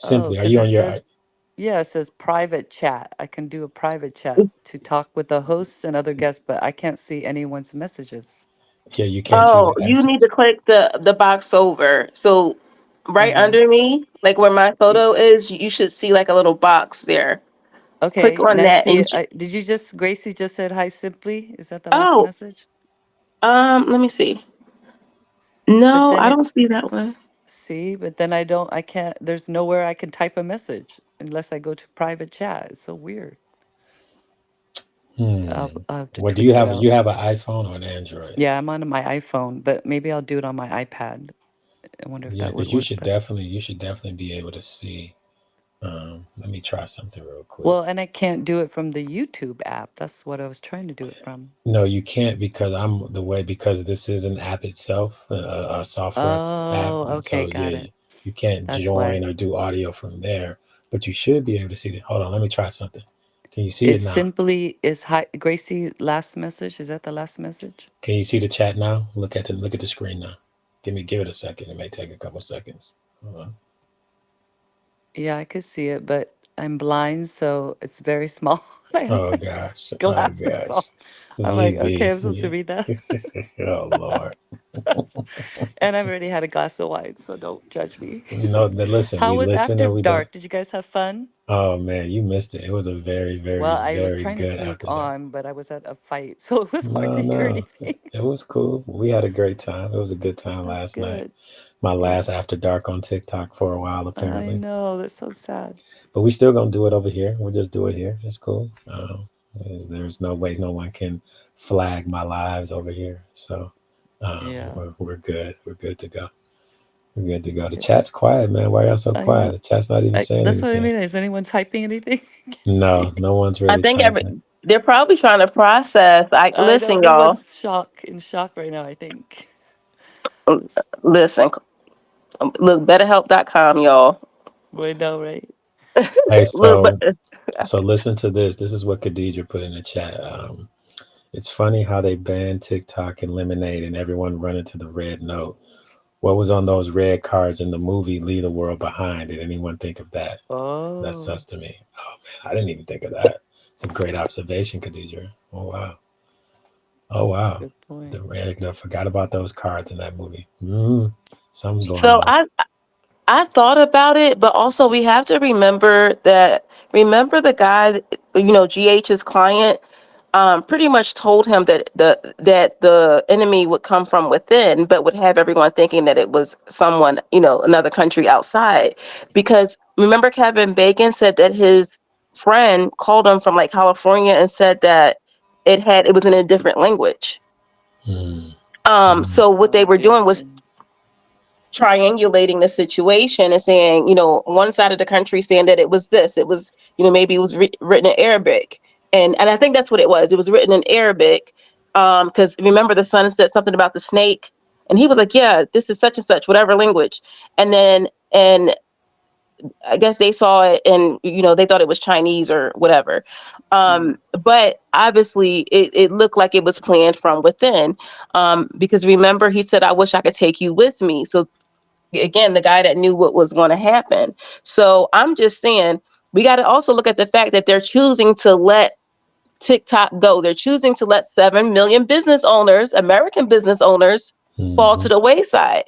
oh, simply. Are because you it on your? says yeah, it says private chat. I can do a private chat to talk with the hosts and other guests, but I can't see anyone's messages. Yeah, you can't see Oh, the you need actions. to click the box over. So right Uh-huh. under me, like where my Y- photo is, you should see like a little box there. Click Okay, on let's that see. and Did you just Gracie just said hi simply? Is that the last oh, message? let me see. But No, then I don't it see that one. see, but then I can't there's nowhere I can type a message unless I go to private chat. It's so weird. Hmm. I'll have to What do you tweak it have? out. You have an iPhone or an Android? Yeah, I'm on my iPhone, but maybe I'll do it on my iPad. I wonder if Yeah, that would because work better. you should definitely be able to see. Let me try something real quick. Well, and I can't do it from the YouTube app. That's what I was trying to do it from. No, you can't because I'm the way because this is an app itself, a software app. Oh, okay, So got yeah, it. you can't That's why. join or do audio from there, but you should be able to see it. Hold on, let me try something. Can you see it Is now? simply is hi Gracie last message? Is that the last message? Can you see the chat now? Look at the screen now. Give it a second. It may take a couple seconds. Hold on. Yeah, I could see it, but I'm blind, so it's very small. I have Oh my gosh. Oh glasses on. gosh. I'm like, okay, VB. I'm supposed to Yeah. read that. Oh Lord. And I've already had a glass of wine, so don't judge me. No, listen, How we was listen After or we don't. Dark? Did you guys have fun? Oh man, you missed it. It was a very, very, Well, I was very trying to good sneak after dark. on, but I was at a fight, so it was hard No, to hear no. anything. It was cool. We had a great time. It was a good time That's last night. good. My Yeah, last after dark on TikTok for a while, I apparently. know. That's so sad. But we still gonna do it over here. We'll just do it here. It's cool. There's no way no one can flag my lives over here. So Yeah, we're good. We're good to go. We're good to go. The yeah. chat's quiet, man. Why y'all so I quiet? know. The chat's not even saying That's what I anything. mean. Is anyone typing anything? I can't No, see. no one's I really think typing. they're probably trying to process. I I know listen, y'all. everyone's in shock right now, I think. Just, Listen, look, betterhelp.com, y'all. we know, right? Hey, Look, but so listen to this. This is what Khadija put in the chat. It's funny how they banned TikTok and Lemonade and everyone running to the red note. What was on those red cards in the movie Leave the World Behind? Did anyone think of that? That's Oh, sus to me. Oh man, I didn't even think of that. It's a great observation, Khadija. Oh wow. Oh wow. good The point. red I forgot about those cards in that movie. Something's going so on. I thought about it, but also we have to remember the guy, GH's client, pretty much told him that the enemy would come from within, but would have everyone thinking that it was someone, another country outside. Because remember, Kevin Bacon said that his friend called him from like California and said that it was in a different language. Hmm. So what they were Yeah. doing was triangulating the situation and saying, one side of the country saying that it was this, it was, maybe it was written in Arabic. And I think that's what it was. It was written in Arabic. Because remember the son said something about the snake and he was like, yeah, this is such and such, whatever language. And I guess they saw it and, they thought it was Chinese or whatever. Mm. But obviously it looked like it was planned from within. Because remember, he said, I wish I could take you with me. So again, the guy that knew what was going to happen. So I'm just saying we got to also look at the fact that they're choosing to let TikTok go. They're choosing to let 7 million business owners, American business owners, fall Hmm. to the wayside.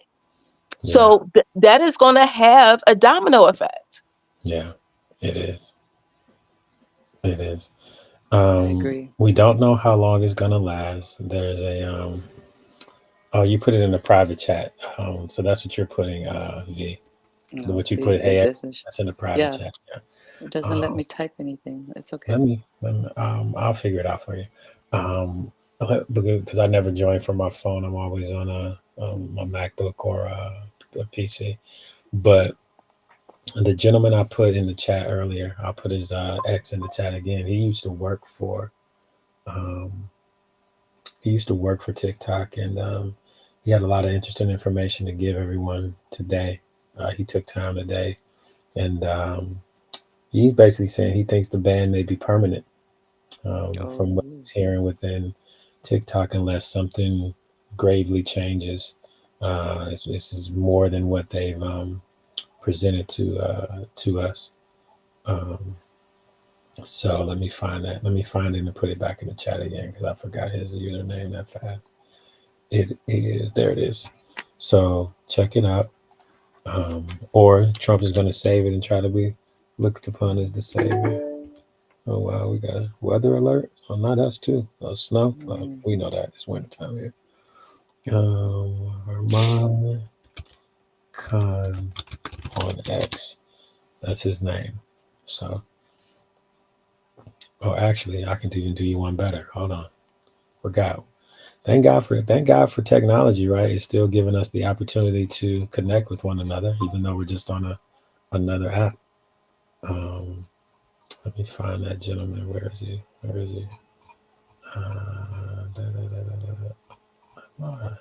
Yeah. So that is going to have a domino effect. Yeah. It is. It is. I agree. We don't know how long it's gonna last. There's a oh, you put it in a private chat. So that's what you're putting, V. No, What you see, put, it hey, doesn't. that's in the private Yeah, chat. Yeah. it doesn't let Um, me type anything. It's okay. let me I'll figure it out for you. Because I never join from my phone. I'm always on a MacBook or a PC. But the gentleman I put in the chat earlier, I'll put his X in the chat again. Um, he used to work for TikTok, and he had a lot of interesting information to give everyone today. He took time today, and he's basically saying he thinks the ban may be permanent, from what Oh, he's hearing within TikTok, unless something gravely changes. This is more than what they've presented to us. Um, so let me find that. Let me find it and put it back in the chat again because I forgot his username that fast. It is there. It is. So check it out. Or Trump is going to save it and try to be looked upon as the savior. Oh wow, we got a weather alert. Oh, not us too. Oh, snow. mm, We know that it's wintertime here. Herman Khan on X. That's his name. So, oh, actually, I can even do you one better. Hold on, forgot. Thank God for technology, right? It's still giving us the opportunity to connect with one another, even though we're just on another app. Um, Let me find that gentleman. Where is he? Where is he? Da, da, da, da, da, da. I'm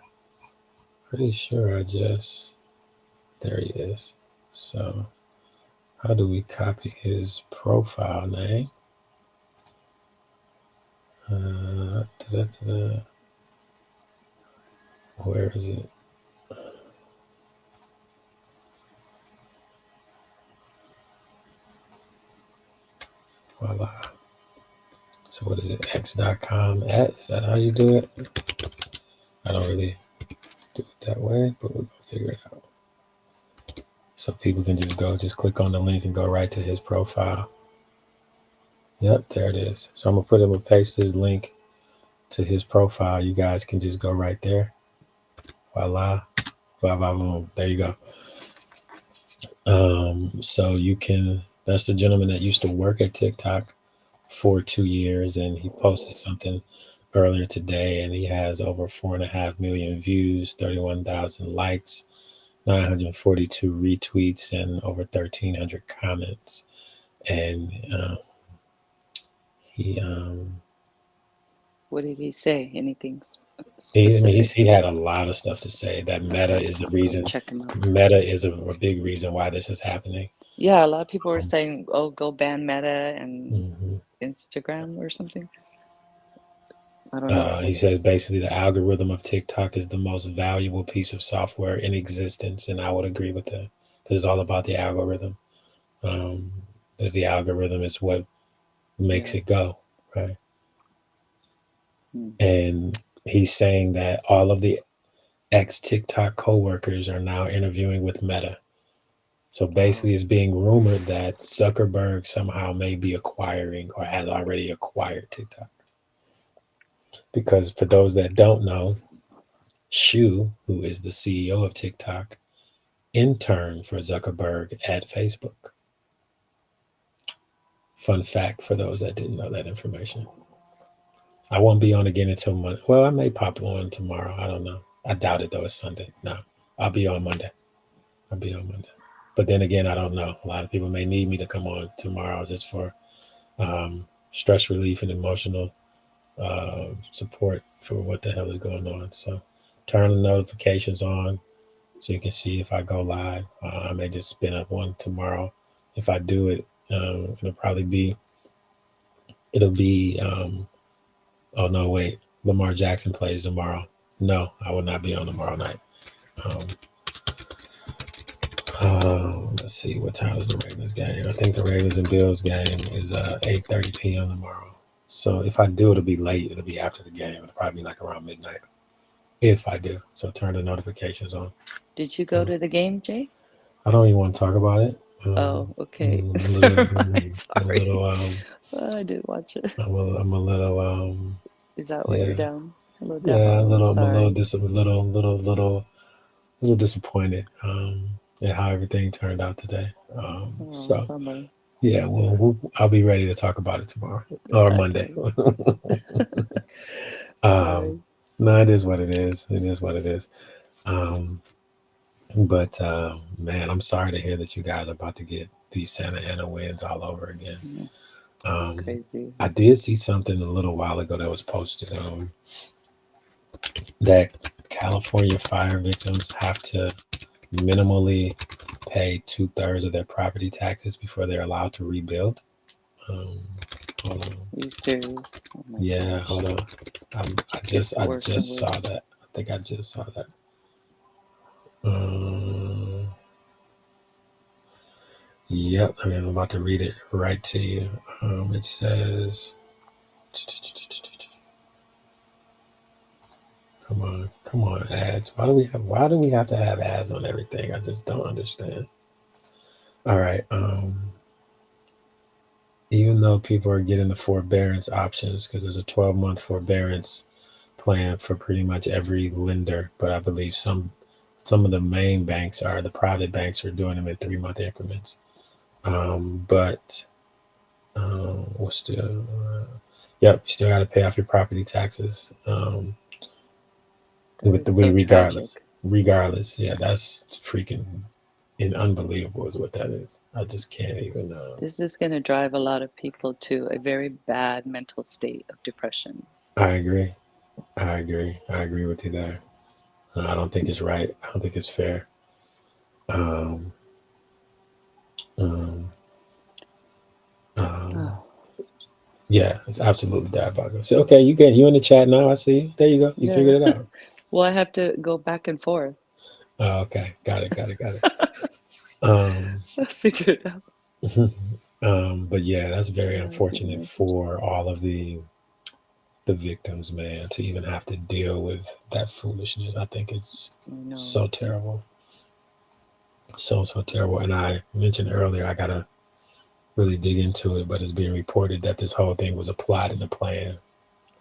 pretty sure I just. There he is. So, how do we copy his profile name? Da, da, da, da. Where is it? Voila. So, what is it? X.com at? Is that how you do it? I don't really do it that way, but we're going to figure it out. So, people can just click on the link and go right to his profile. Yep, there it is. So, I'm going to paste this link to his profile. You guys can just go right there. Voila. Boom. There you go. So you can, that's the gentleman that used to work at TikTok for 2 years, and he posted something earlier today, and he has over 4.5 million views, 31,000 likes, 942 retweets, and over 1,300 comments. And he what did he say? Anything he specific? he had a lot of stuff to say. That Meta Okay, is the I'll go reason. check him out. Meta is a big reason why this is happening. Yeah, a lot of people were Um, saying, "Oh, go ban Meta and mhm. Instagram or something." I don't know. He says basically the algorithm of TikTok is the most valuable piece of software in existence, and I would agree with that because it's all about the algorithm. Um, There's the algorithm is what makes Yeah. it go, right? Mm. And he's saying that all of the ex TikTok coworkers are now interviewing with Meta. So Wow. basically, it's being rumored that Zuckerberg somehow may be acquiring or has already acquired TikTok. Because for those that don't know, Shu, who is the CEO of TikTok, interned for Zuckerberg at Facebook. Fun fact for those that didn't know that information. I won't be on again until Monday. Well, I may pop on tomorrow. I don't know. I doubt it though. It's Sunday. No, I'll be on Monday. I'll be on Monday. But then again, I don't know. A lot of people may need me to come on tomorrow just for stress relief and emotional support for what the hell is going on. So turn the notifications on so you can see if I go live. I may just spin up one tomorrow. If I do it, it'll be, oh no, wait, Lamar Jackson plays tomorrow. No, I will not be on tomorrow night. Um, let's see, what time is the Ravens game? I think the Ravens and Bills game is 8:30 p.m. tomorrow. So if I do, it'll be late. It'll be after the game. It'll probably be like around midnight. If I do, so turn the notifications on. Did you go to the game, Jay? I don't even want to talk about it. Oh, okay. I'm a little, Never mind. a little, Sorry. I didn't watch it. I'm a little, Is that why you're yeah, down? A little down? yeah, Oh, I'm a little, sorry. little disappointed, at how everything turned out today. Oh, So bummer. yeah, I'll be ready to talk about it tomorrow or Monday. Okay. um, Sorry. no, it is what it is. It is what it is. Um, but man, I'm sorry to hear that you guys are about to get these Santa Ana winds all over again. Mm, it's Um, crazy. I did see something a little while ago that was posted, that California fire victims have to minimally pay 2/3 of their property taxes before they're allowed to rebuild. Um, hold on. Are you serious? Oh my Yeah, gosh. hold on. Just gets I worse and just saw worse. that. I think I just saw that. Um, yep. I mean, I'm about to read it right to you. It says, come on, ads. Why do we have to have ads on everything? I just don't understand. All right. Even though people are getting the forbearance options, because there's a 12-month forbearance plan for pretty much every lender, but I believe some of the main banks are the private banks are doing them in 3-month increments. But we'll still, yep, you still got to pay off your property taxes. That With is the so regardless, tragic. yeah, that's freaking unbelievable, is what that is. I just can't even. This is going to drive a lot of people to a very bad mental state of depression. I agree. I agree. I agree with you there. I don't think it's right. I don't think it's fair. Um, um, um, Oh, yeah, it's absolutely diabolical. So, okay, you in the chat now. I see you. There you go. You yeah. figured it out. Well, I have to go back and forth. Oh, okay, got it, got it, got it. Um, I figured it out. but yeah, that's very Yeah, I see the unfortunate message. for all of the victims, man, to even have to deal with that foolishness. I think it's I know. so terrible, so terrible. And I mentioned earlier, I gotta really dig into it, but it's being reported that this whole thing was a plot and a plan.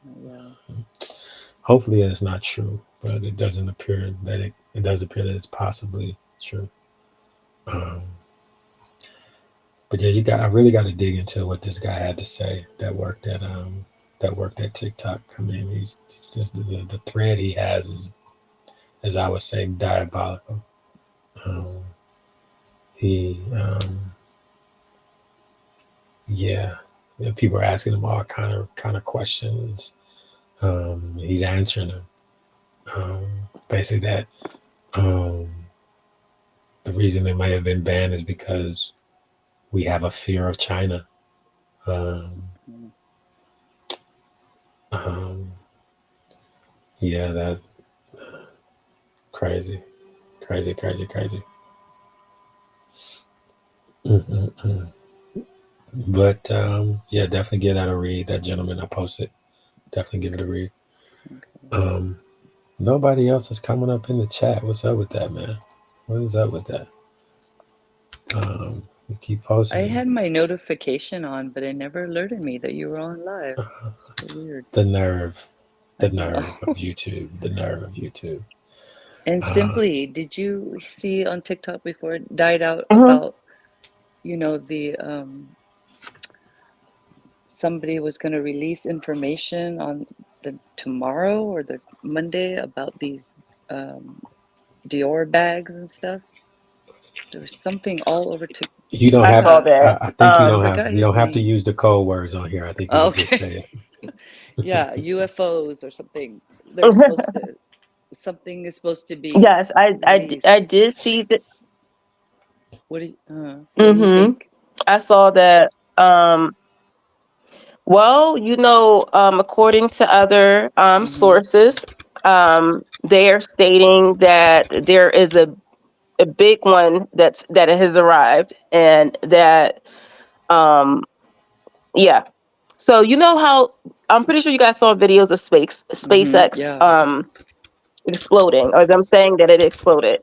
Yeah. Hopefully, it's not true, but it doesn't appear that it does appear that it's possibly true. Um, but yeah, I really got to dig into what this guy had to say that worked at TikTok. I mean, he's just the thread he has is, as I would say, diabolical. Um, he yeah, people are asking him all kind of questions. He's answering them. Basically, that um, the reason they might have been banned is because we have a fear of China. Um, Mm. um, yeah, that crazy, crazy, crazy, crazy. Mm-mm-mm. But yeah, definitely give that a read. That gentleman I posted, definitely give it a read. Okay. Um, Nobody else is coming up in the chat. What's up with that, man? What is up with that? We keep I posting had my notification on, but it never alerted me that you were on live. So weird. the nerve, I know. of YouTube, the nerve of YouTube. And Uh, Simply, did you see on TikTok before it died out Mhm. about, the somebody was going to release information on the tomorrow or the Monday about these um, Dior bags and stuff? There was something all over you don't I have. saw TikTok. that. I think you I don't have. forgot You his don't have to name. use the code words on here. I think you could just Okay. say it. Yeah, UFOs or something. They're supposed to, something is supposed to be Yes, I released. did see that. What do you Mm-hmm. think? I saw that. Well, according to other Mm-hmm. sources, they are stating that there is a big one that has arrived, and that um, yeah. So you know how I'm pretty sure you guys saw videos of Mm-hmm. SpaceX Yeah. exploding, or them saying that it exploded.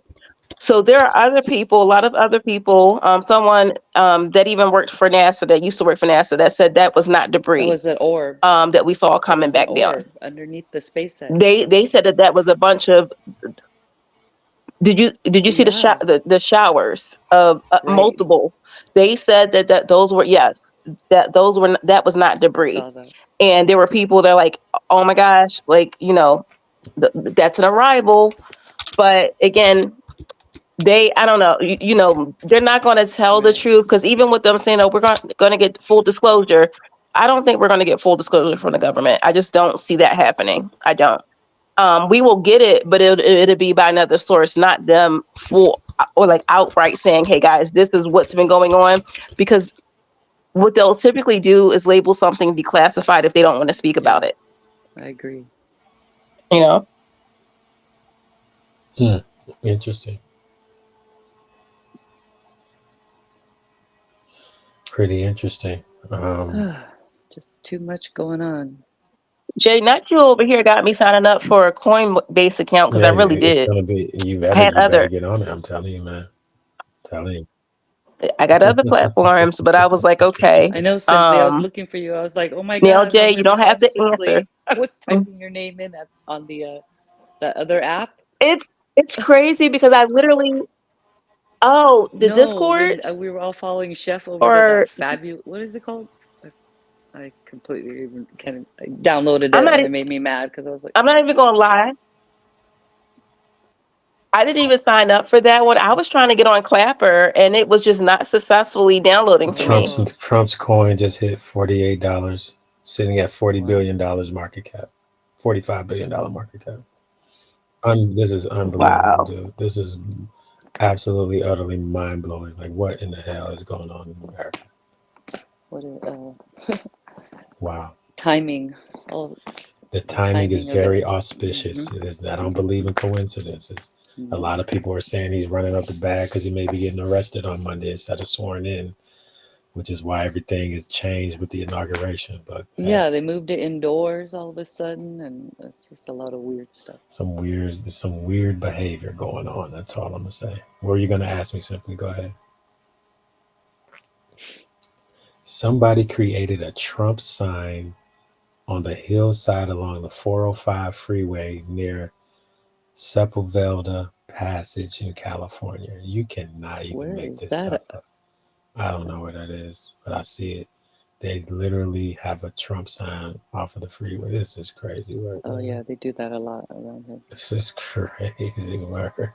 So there are other people, a lot of other people, someone that even worked for NASA, that used to work for NASA, that said that was not That debris was an orb. that we saw That coming was an back down. orb underneath the SpaceX. They said that that was a bunch of. Did you see Yeah, the showers of right. multiple? They said that those were, yes, that was not I debris, saw that. and there were people that are like, oh my gosh, like, that's an arrival. But again, I don't know, they're not going to tell the Right. truth, because even with them saying, oh, we're going to get full disclosure, I don't think we're going to get full disclosure from the government. I just don't see that happening. I don't. We will get it, but it'll be by another source, not them full or like outright saying, hey guys, this is what's been going on. Because what they'll typically do is label something declassified if they don't want to speak Yeah, about it. I agree. You know? Interesting. Pretty interesting. Just too much going on. Jay, not you over here got me signing up for a Coinbase account, because I Yeah, really it's did. gonna be. I had You better other, get on it. I'm telling you, man. Telling you. I got other platforms, but I was like, okay. I know, Simply. I was looking for you. I was like, oh my Now, God, how Jay, am I you gonna don't have find to answer. Simply? I was typing your name in on the that other app. It's crazy because I literally, oh, the No, Discord, when we were all following Chef over to that or fabulous, what is it called? I completely even kind of downloaded I'm it not. and it made me mad because I was like, I'm not even gonna lie. I didn't even sign up for that one. I was trying to get on Clapper, and it was just not successfully downloading for me. oh, Trump's coin just hit $48, sitting at $40 billion wow. market cap, $45 billion market cap. This is unbelievable, Wow. dude. This is absolutely, utterly mind blowing. Like, what in the hell is going on in America? What Wow. timing. Oh, The the timing is timing of it. very auspicious. I don't believe in coincidences. A No. lot of people are saying he's running up the bag because he may be getting arrested on Monday instead of sworn in, which is why everything is changed with the inauguration. But hey, Yeah, they moved it indoors all of a sudden, and it's just a lot of weird stuff. there's some weird behavior going on. That's all I'm gonna say. What are you gonna ask me? Simply go ahead. Somebody created a Trump sign on the hillside along the 405 freeway near Sepulveda Passage in California. You cannot even Where make is this that? stuff up. I don't know where that is, but I see it. They literally have a Trump sign off of the freeway. This is crazy work, Oh, man. yeah, they do that a lot around here. This is crazy work.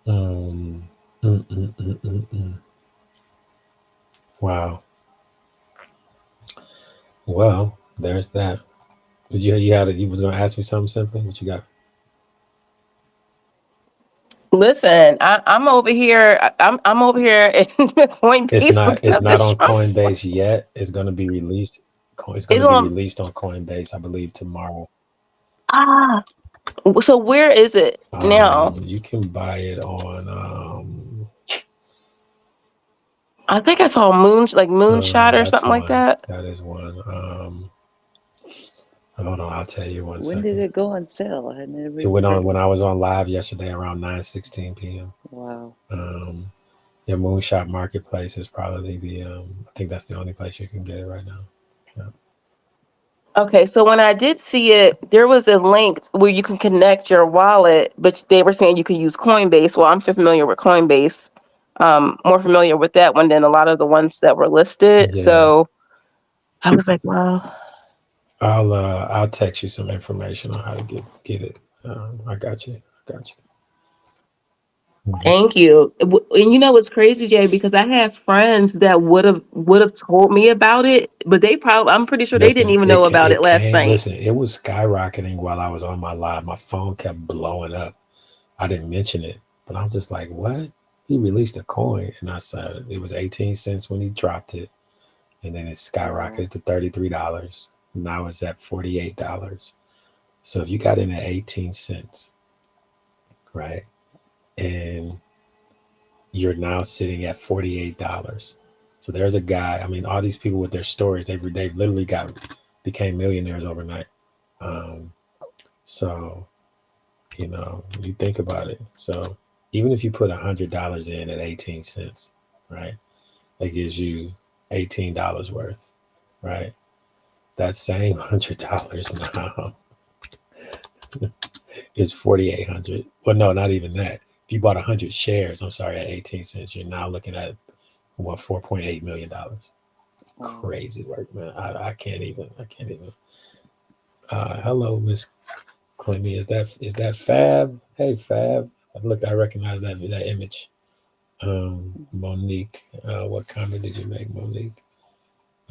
um, mm, mm, mm, mm, mm. Wow. Well, there's that. You was gonna ask me something simply? What you got? Listen, I'm over here. I'm over here in Coinbase looking It's up not this on Trump. Coinbase yet. It's gonna be released. It's It's gonna be on. released on Coinbase, I believe, tomorrow. Ah, so where is it now? You can buy it on I think I saw Moonshot or that's something like one. that. That is one. Hold on, I'll tell you one When did second. it go on sale? I never It even went heard on of when it. I was on live yesterday around 9:16 p.m. Wow. Yeah, Moonshot Marketplace is probably the I think that's the only place you can get it right now. Yeah. Okay, so when I did see it, there was a link where you can connect your wallet, but they were saying you could use Coinbase. Well, I'm familiar with Coinbase, more familiar with that one than a lot of the ones that were listed. Yeah. So I was like, wow. I'll text you some information on how to get it. I got you. I got you. Mhm. Thank you. And you know what's crazy, Jay? Because I have friends that would have told me about it, but I'm pretty sure they didn't Listen, even know about it it last came. night. Listen, it was skyrocketing while I was on my live. My phone kept blowing up. I didn't mention it, but I'm just like, what? He released a coin, and I said it was 18 cents when he dropped it, and then it Wow. skyrocketed to $33. Now it's at $48. So if you got in at 18 cents, right, and you're now sitting at $48. So there's a guy. I mean, all these people with their stories, they've literally became millionaires overnight. So You know, you think about it. So even if you put $100 in at 18 cents, right, that gives you $18 worth, right? That same $100 now is 4,800. Well, no, not even that. If you bought 100 shares, I'm sorry, at 18 cents, you're now looking at what, $4.8 million. Wow. Crazy work, man. I can't even. I can't even. Hello, Miss Clemmy. Is that Fab? Hey, Fab. Look, I recognize that image. Monique, what comment did you make, Monique?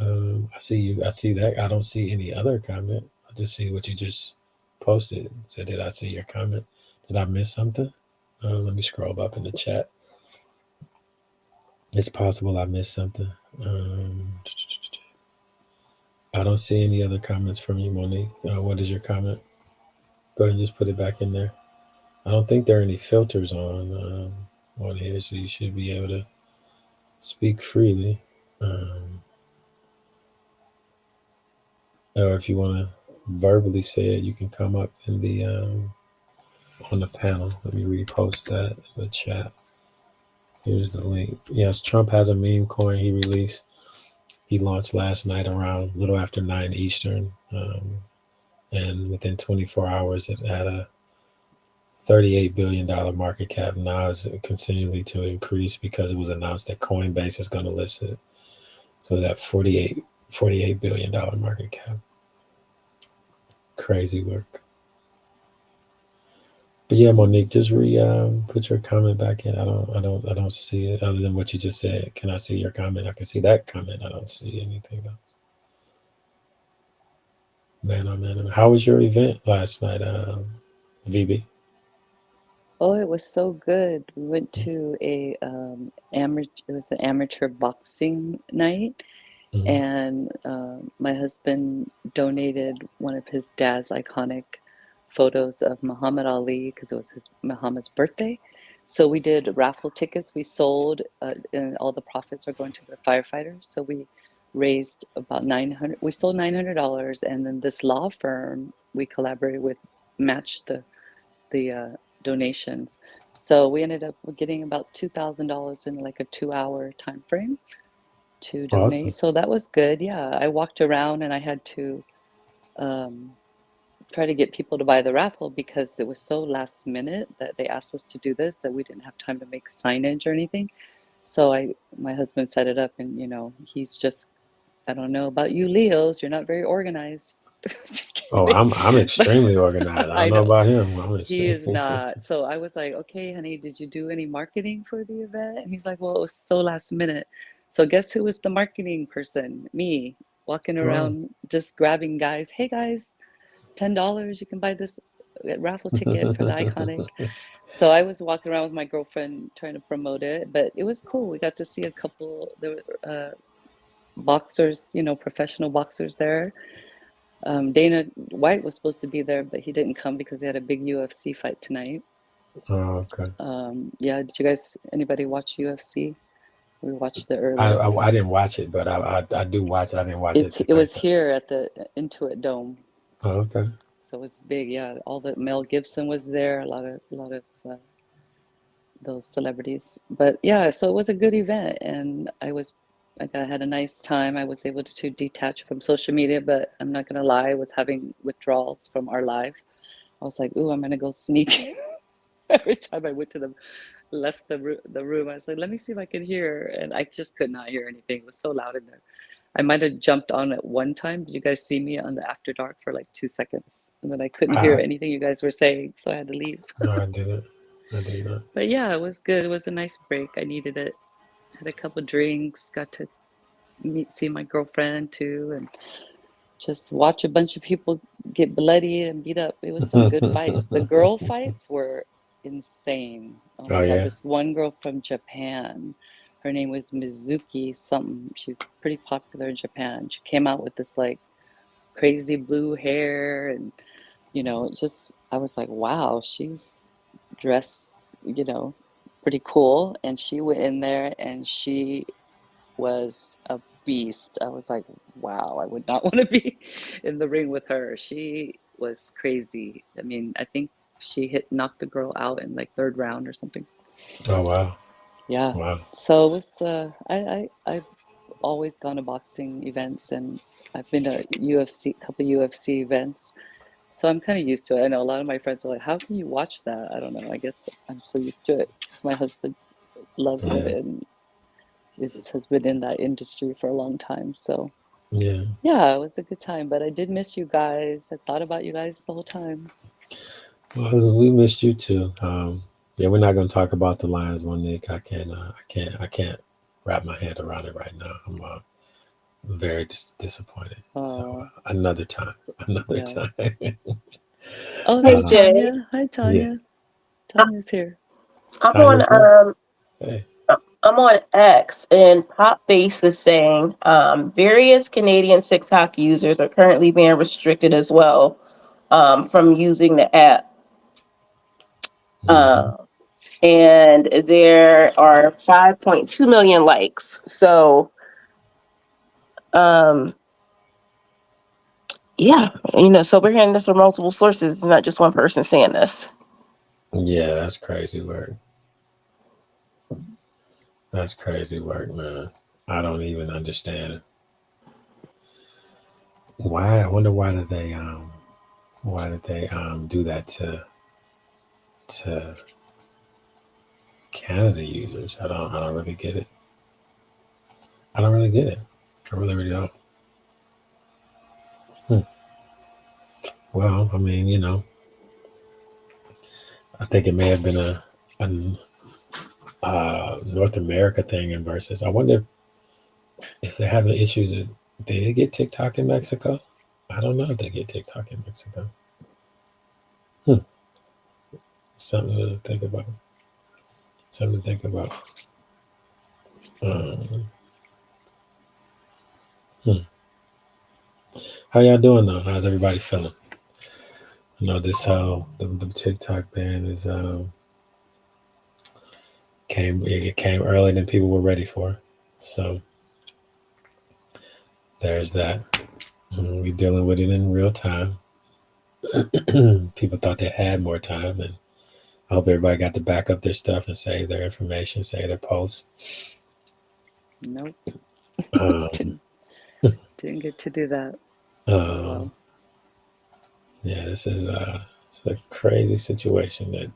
I see you. I see that. I don't see any other comment. I just see what you just posted. So did I see your comment? Did I miss something? Let me scroll up in the chat. It's possible I missed something. I don't see any other comments from you, Monique. What is your comment? Go ahead and just put it back in there. I don't think there are any filters on here, so you should be able to speak freely. Or if you want to verbally say it, you can come up in the on the panel. Let me repost that in the chat. Here's the link. Yes, Trump has a meme coin he released. He launched last night around a little after 9 Eastern. And within 24 hours, it had a $38 billion market cap. Now it's continually to increase because it was announced that Coinbase is going to list it. So that $48 billion market cap. Crazy work. But yeah, Monique, just put your comment back in. I don't see it other than what you just said. Can I see your comment? I can see that comment. I don't see anything else. Man, oh man, how was your event last night, VB? Oh, it was so good. We went to a it was an amateur boxing night, Mm-hmm. and my husband donated one of his dad's iconic photos of Muhammad Ali because it was his Muhammad's birthday. So we did raffle tickets. We sold, and all the profits are going to the firefighters. So we raised about 900. We sold $900, and then this law firm we collaborated with matched the donations. So we ended up getting about $2,000 in like a 2 hour time frame to donate. Awesome. So that was good. Yeah, I walked around and I had to um, try to get people to buy the raffle because it was so last minute that they asked us to do this that we didn't have time to make signage or anything. So my husband set it up, and he's just, I don't know about you Leos, you're not very organized. Just Oh, kidding. I'm But extremely organized. I don't I know know. about him. I'm He is extremely. not. So I was like, okay, honey, did you do any marketing for the event? And he's like, well, it was so last minute. So guess who was the marketing person? Me, walking Oh. around just grabbing guys. Hey guys, $10, you can buy this raffle ticket for the iconic. So I was walking around with my girlfriend trying to promote it, but it was cool. We got to see a couple, there were boxers, professional boxers there. Dana White was supposed to be there, but he didn't come because he had a big UFC fight tonight. Oh, okay. Yeah, did you guys, anybody watch UFC? We watched it I, earlier. I I didn't watch it, but I do watch it. I didn't watch it It tonight was though. here at the Intuit Dome, Oh, okay. so it was big. Yeah, all the Mel Gibson was there, a lot of those celebrities. But yeah, so it was a good event, and I had a nice time. I was able to detach from social media, but I'm not gonna lie, I was having withdrawals from our live. I was like, "Ooh, I'm gonna go sneak." Every time I went to the left the room, I was like, "Let me see if I can hear," and I just could not hear anything. It was so loud in there. I might have jumped on at one time. Did you guys see me on the After Dark for like 2 seconds? And then I couldn't hear I anything you guys were saying, so I had to leave. No, I didn't. I did not. But yeah, it was good. It was a nice break. I needed it. Had a couple drinks, got to see my girlfriend too, and just watch a bunch of people get bloody and beat up. It was some good fights. The girl fights were insane. Oh Oh my God, yeah. this one girl from Japan, her name was Mizuki something. She's pretty popular in Japan. She came out with this like crazy blue hair, and just I was like, wow, she's dressed, pretty cool. And she went in there and she was a beast. I was like, wow, I would not want to be in the ring with her. She was crazy. I mean, I think she knocked the girl out in like third round or something. Oh wow. Yeah. Wow. So it was I've always gone to boxing events, and I've been to couple UFC events. So I'm kind of used to it. I know a lot of my friends are like, "How can you watch that?" I don't know. I guess I'm so used to it because my husband loves it Yeah. and has been in that industry for a long time. So Yeah. yeah, it was a good time. But I did miss you guys. I thought about you guys the whole time. Well, we missed you too. Yeah, we're not going to talk about the Lions, Monique. I can't wrap my head around it right now. I'm very disappointed. So Oh, another time, another yeah. time. Oh, Hey there's uh, Jay, Tanya. Hi, yeah, Tanya. I- Tanya's here. I'm on Tanya's here. Hey. I'm on X, and Popface is saying various Canadian TikTok users are currently being restricted as well from using the app. Mm-hmm. Uh, and there are 5.2 million likes. So, um, yeah, so we're hearing this from multiple sources. It's not just one person saying this. Yeah, that's crazy work. That's crazy work, man. I don't even understand why. I wonder why did they do that to Canada users? I don't really get it. I don't really get it. I really don't. Well, I mean, I think it may have been a North America thing and versus. I wonder if they're having issues. Did they get TikTok in Mexico? I don't know if they get TikTok in Mexico. Something to think about. Something to think about. Um, hmm. How y'all doing though? How's everybody feeling? I know this whole the TikTok ban is came earlier than people were ready for. So there's that. We're dealing with it in real time. People thought they had more time, and I hope everybody got to back up their stuff and save their information, save their posts. Nope. Um, Didn't get to do that. Oh um, well. yeah, this is it's a crazy situation that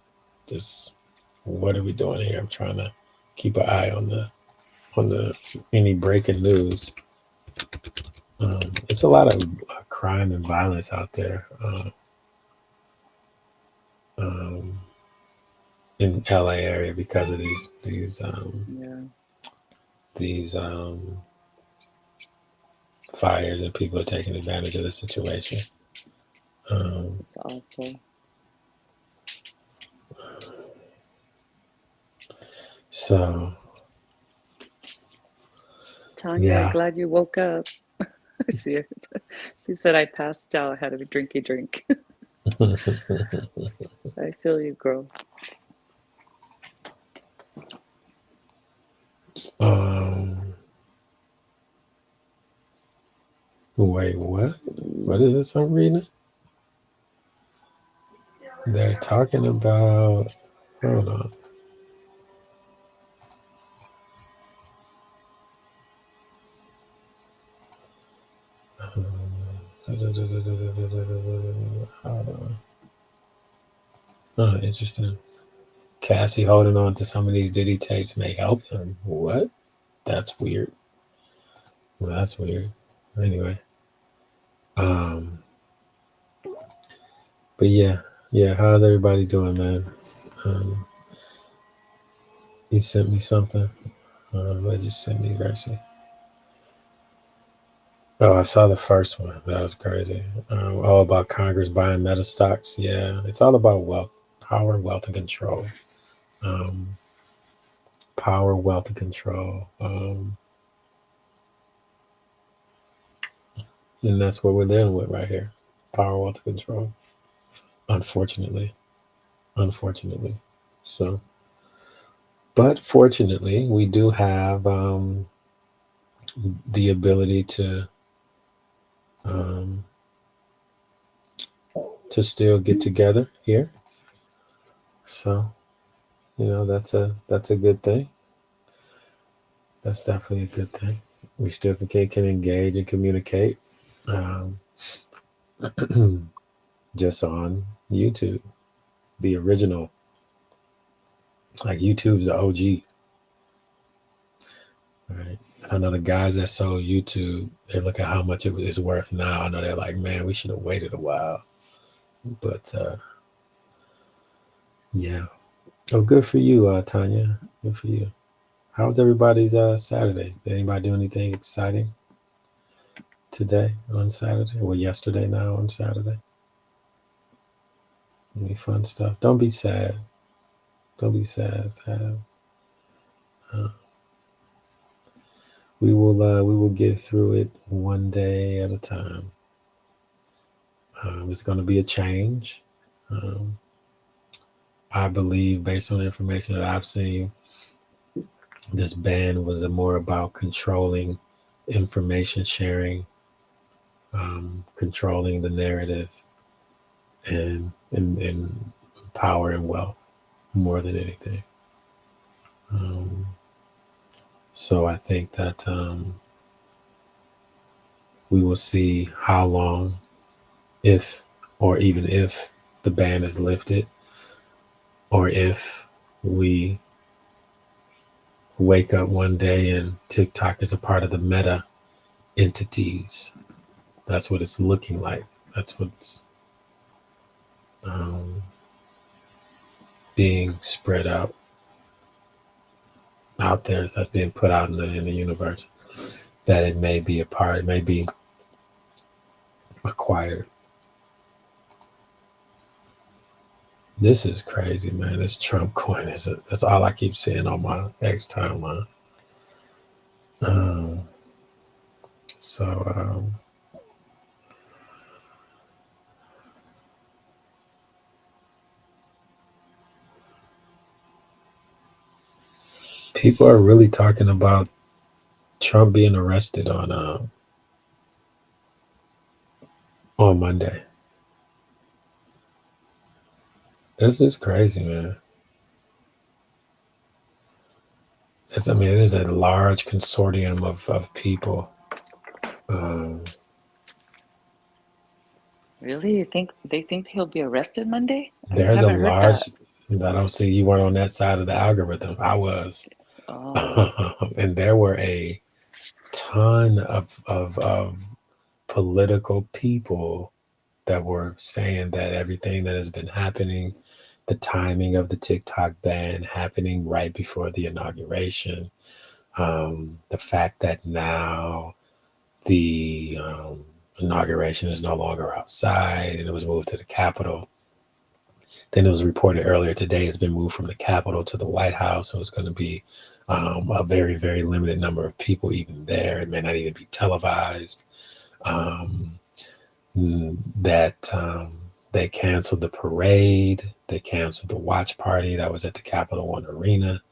just what are we doing here? I'm trying to keep an eye on the any breaking news. It's a lot of crime and violence out there um, in LA area because of Yeah. these fires and people are taking advantage of the situation. It's awful. So Tanya, yeah, glad you woke up. I see her. She said I passed out, had a drinky drink. I feel you, girl. wait, what? What is this I'm reading? They're talking about. Hold on. Hold on. Oh, interesting. Cassie holding on to some of these Diddy tapes may help him. What? That's weird. Well, that's weird. Anyway, um, but yeah. How's everybody doing, man? Um, he sent me something. What just sent me, Gracie? Oh, I saw the first one. That was crazy. All about Congress buying meta stocks. Yeah, it's all about wealth, power, wealth, and control. Um, power, wealth, and control. And that's what we're dealing with right here. Power, wealth, and control. Unfortunately. So, but fortunately, we do have the ability um, to still get together here So, that's a good thing. That's definitely a good thing. We still can engage and communicate, um, just on YouTube, the original. Like YouTube's the OG, right? I know the guys that sold YouTube, they look at how much it is worth now. I know they're like, man, we should have waited a while. But yeah. Oh, good for you, Tanya. Good for you. How was everybody's Saturday? Did anybody do anything exciting today on Saturday? Or yesterday now on Saturday? Any fun stuff? Don't be sad. Don't be sad, fam. Uh, we will get through it one day at a time. It's going to be a change. Um, I believe, based on the information that I've seen, this ban was more about controlling information sharing, controlling the narrative, and power and wealth more than anything. So I think that we will see how long, if or even if the ban is lifted, or if we wake up one day and TikTok is a part of the meta entities. That's what it's looking like. That's what's being spread out there. That's being put out in the universe. That it may be a part. It may be acquired. This is crazy, man. This Trump coin that's all I keep seeing on my X timeline. So people are really talking about Trump being arrested on Monday. This is crazy, man. It is a large consortium of people. Really? They think he'll be arrested Monday? I There's a haven't heard large. that. I don't see you weren't on that side of the algorithm. I was, Oh, and there were a ton of political people that were saying that everything that has been happening, the timing of the TikTok ban happening right before the inauguration, the fact that now the inauguration is no longer outside and it was moved to the Capitol. Then it was reported earlier today it's been moved from the Capitol to the White House. So it's going to be a very, very limited number of people even there. It may not even be televised. That they canceled the parade. They canceled the watch party that was at the Capital One Arena.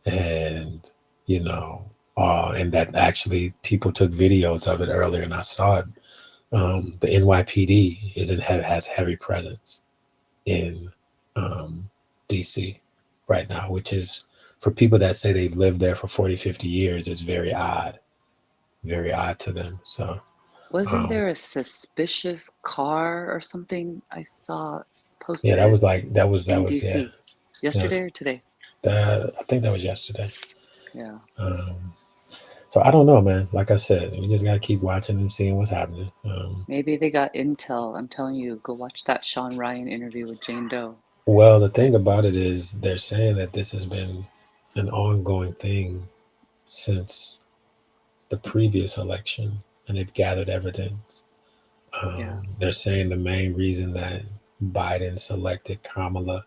And, and that actually people took videos of it earlier and I saw it. The NYPD has heavy presence in DC right now, which is, for people that say they've lived there for 40, 50 years, it's very odd to them. So wasn't there a suspicious car or something I saw yeah, posted that was in yeah. DC yesterday or today? I think that was yesterday. Yeah. So I don't know, man. Like I said, we just gotta keep watching and seeing what's happening. Maybe they got intel. I'm telling you, go watch that Sean Ryan interview with Jane Doe. Well, the thing about it is they're saying that this has been an ongoing thing since the previous election, and they've gathered evidence. Yeah. They're saying the main reason that Biden selected Kamala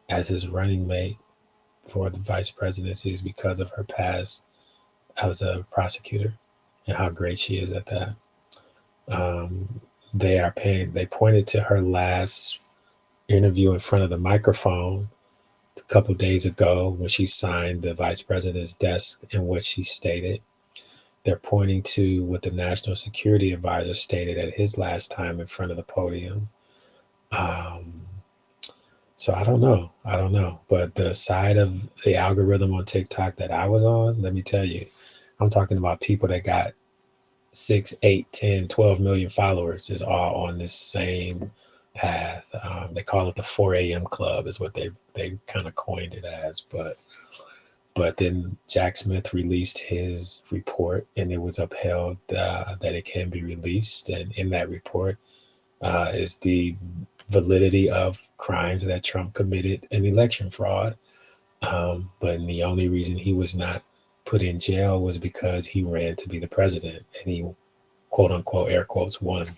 as his running mate for the vice presidency is because of her past as a prosecutor and how great she is at that. They pointed to her last interview in front of the microphone a couple days ago when she signed the vice president's desk and what she stated. They're pointing to what the national security advisor stated at his last time in front of the podium. So I don't know. But the side of the algorithm on TikTok that I was on, let me tell you, I'm talking about people that got 6, 8, 10, 12 million followers is all on this same path. They call it the 4 a.m. club is what they kind of coined it as. But then Jack Smith released his report, and it was upheld that it can be released. And in that report is the validity of crimes that Trump committed in election fraud. But the only reason he was not put in jail was because he ran to be the president, and he, quote unquote, air quotes, won.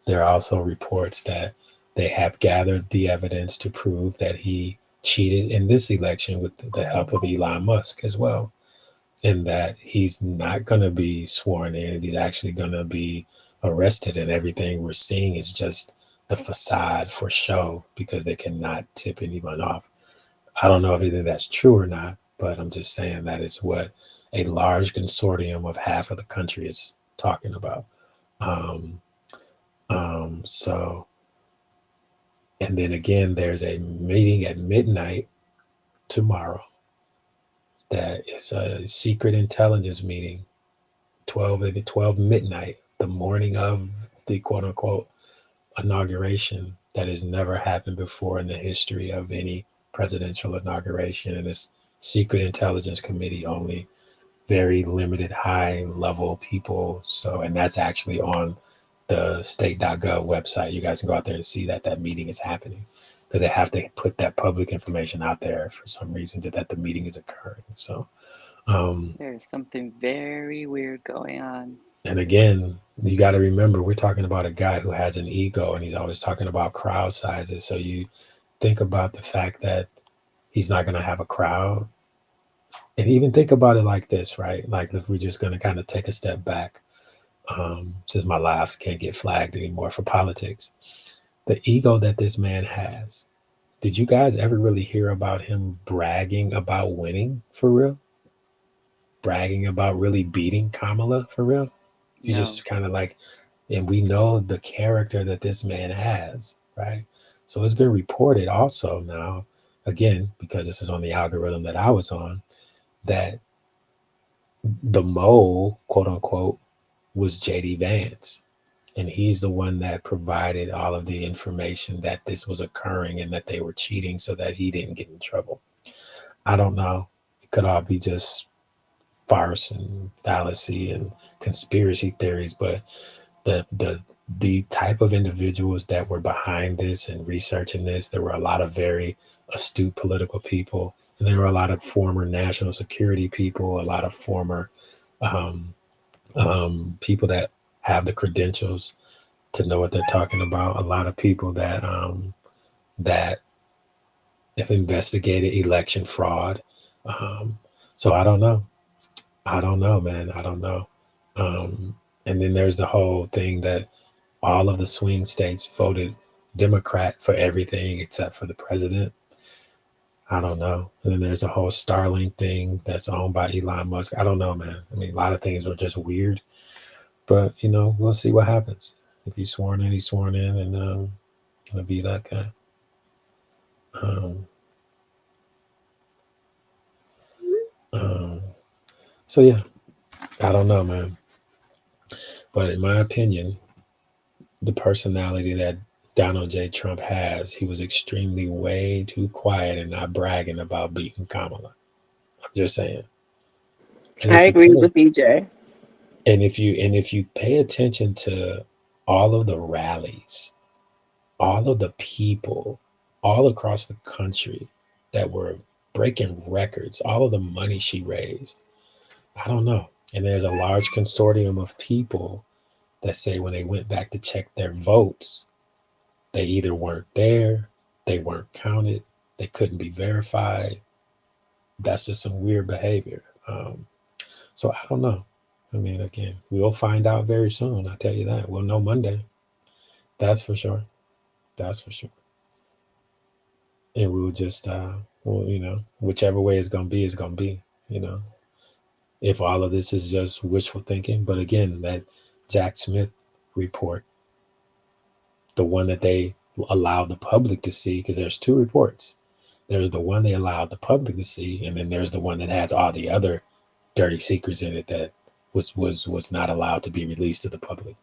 There are also reports that they have gathered the evidence to prove that he cheated in this election with the help of Elon Musk as well, and that he's not going to be sworn in. He's actually going to be arrested, and everything we're seeing is just the facade for show because they cannot tip anyone off. I don't know if either that's true or not, but I'm just saying that is what a large consortium of half of the country is talking about. Um, so, and then again, there's a meeting at midnight tomorrow that is a secret intelligence meeting, 12 midnight, the morning of the quote unquote inauguration that has never happened before in the history of any presidential inauguration. And this secret intelligence committee only very limited high level people. So, and that's actually on the state.gov website. You guys can go out there and see that meeting is happening because they have to put that public information out there for some reason that the meeting is occurring. So, There's something very weird going on. and again, you got to remember, we're talking about a guy who has an ego and he's always talking about crowd sizes. So you think about the fact that he's not going to have a crowd. And even think about it like this, right? Like if we're just going to kind of take a step back, since my laughs can't get flagged anymore for politics, the ego that this man has. Did you guys ever really hear about him bragging about winning for real? Bragging about really beating Kamala for real? If you No. just kind of like, and we know the character that this man has, right? So it's been reported also now, again, because this is on the algorithm that I was on, that the mole, quote unquote, was JD Vance. And he's the one that provided all of the information that this was occurring and that they were cheating so that he didn't get in trouble. I don't know. It could all be just farce and fallacy and conspiracy theories, but the type of individuals that were behind this and researching this, there were a lot of very astute political people, and there were a lot of former national security people, a lot of former people that have the credentials to know what they're talking about. A lot of people that have investigated election fraud. So I don't know. I don't know, man. I don't know. And then there's the whole thing that all of the swing states voted Democrat for everything except for the president. I don't know. And then there's a whole Starlink thing that's owned by Elon Musk. I don't know, man. I mean, a lot of things were just weird, but we'll see what happens. If he's sworn in, he's sworn in, and it'll be that guy. So yeah, I don't know, man. But in my opinion, the personality that Donald J. Trump has, he was extremely way too quiet and not bragging about beating Kamala. I'm just saying. And I if you agree pay, with EJ. and if you pay attention to all of the rallies, all of the people all across the country that were breaking records, all of the money she raised, I don't know. And there's a large consortium of people that say when they went back to check their votes, they either weren't there, they weren't counted, they couldn't be verified. That's just some weird behavior. So I don't know. I mean, again, we'll find out very soon. I'll tell you that. We'll know Monday. That's for sure. That's for sure. And we'll just, whichever way it's going to be, it's going to be, if all of this is just wishful thinking. But again, that Jack Smith report, the one that they allowed the public to see, because there's two reports. There's the one they allowed the public to see, and then there's the one that has all the other dirty secrets in it that was not allowed to be released to the public.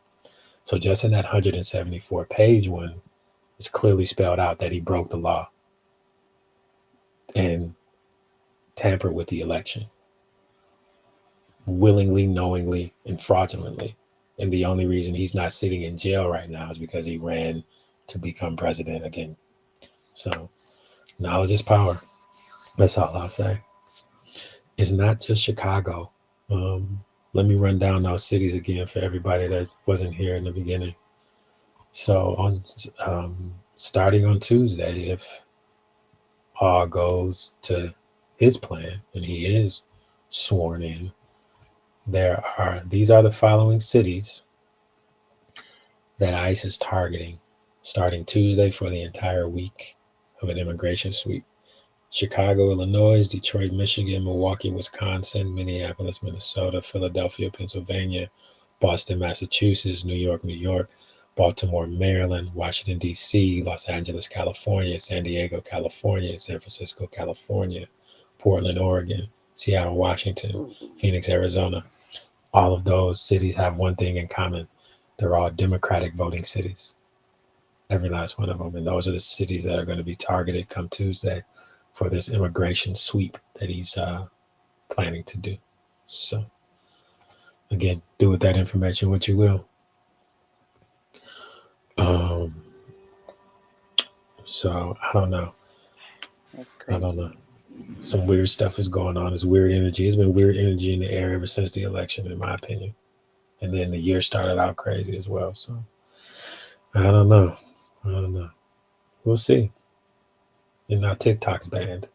So just in that 174 page one, it's clearly spelled out that he broke the law and tampered with the election willingly, knowingly, and fraudulently. And the only reason he's not sitting in jail right now is because he ran to become president again. So knowledge is power. That's all I'll say. It's not just Chicago. Let me run down those cities again for everybody that wasn't here in the beginning. So on starting on Tuesday, if all goes to his plan and he is sworn in, these are the following cities that ICE is targeting starting Tuesday for the entire week of an immigration sweep. Chicago, Illinois, Detroit, Michigan, Milwaukee, Wisconsin, Minneapolis, Minnesota, Philadelphia, Pennsylvania, Boston, Massachusetts, New York, Baltimore, Maryland, Washington, D.C., Los Angeles, California, San Diego, California, San Francisco, California, Portland, Oregon, Seattle, Washington, Phoenix, Arizona. All of those cities have one thing in common. They're all Democratic voting cities. Every last one of them. And those are the cities that are going to be targeted come Tuesday for this immigration sweep that he's planning to do. So, again, do with that information what you will. So, I don't know. That's crazy. I don't know. Some weird stuff is going on. It's weird energy. It's been weird energy in the air ever since the election, in my opinion. And then the year started out crazy as well. So, I don't know. We'll see. And now TikTok's banned.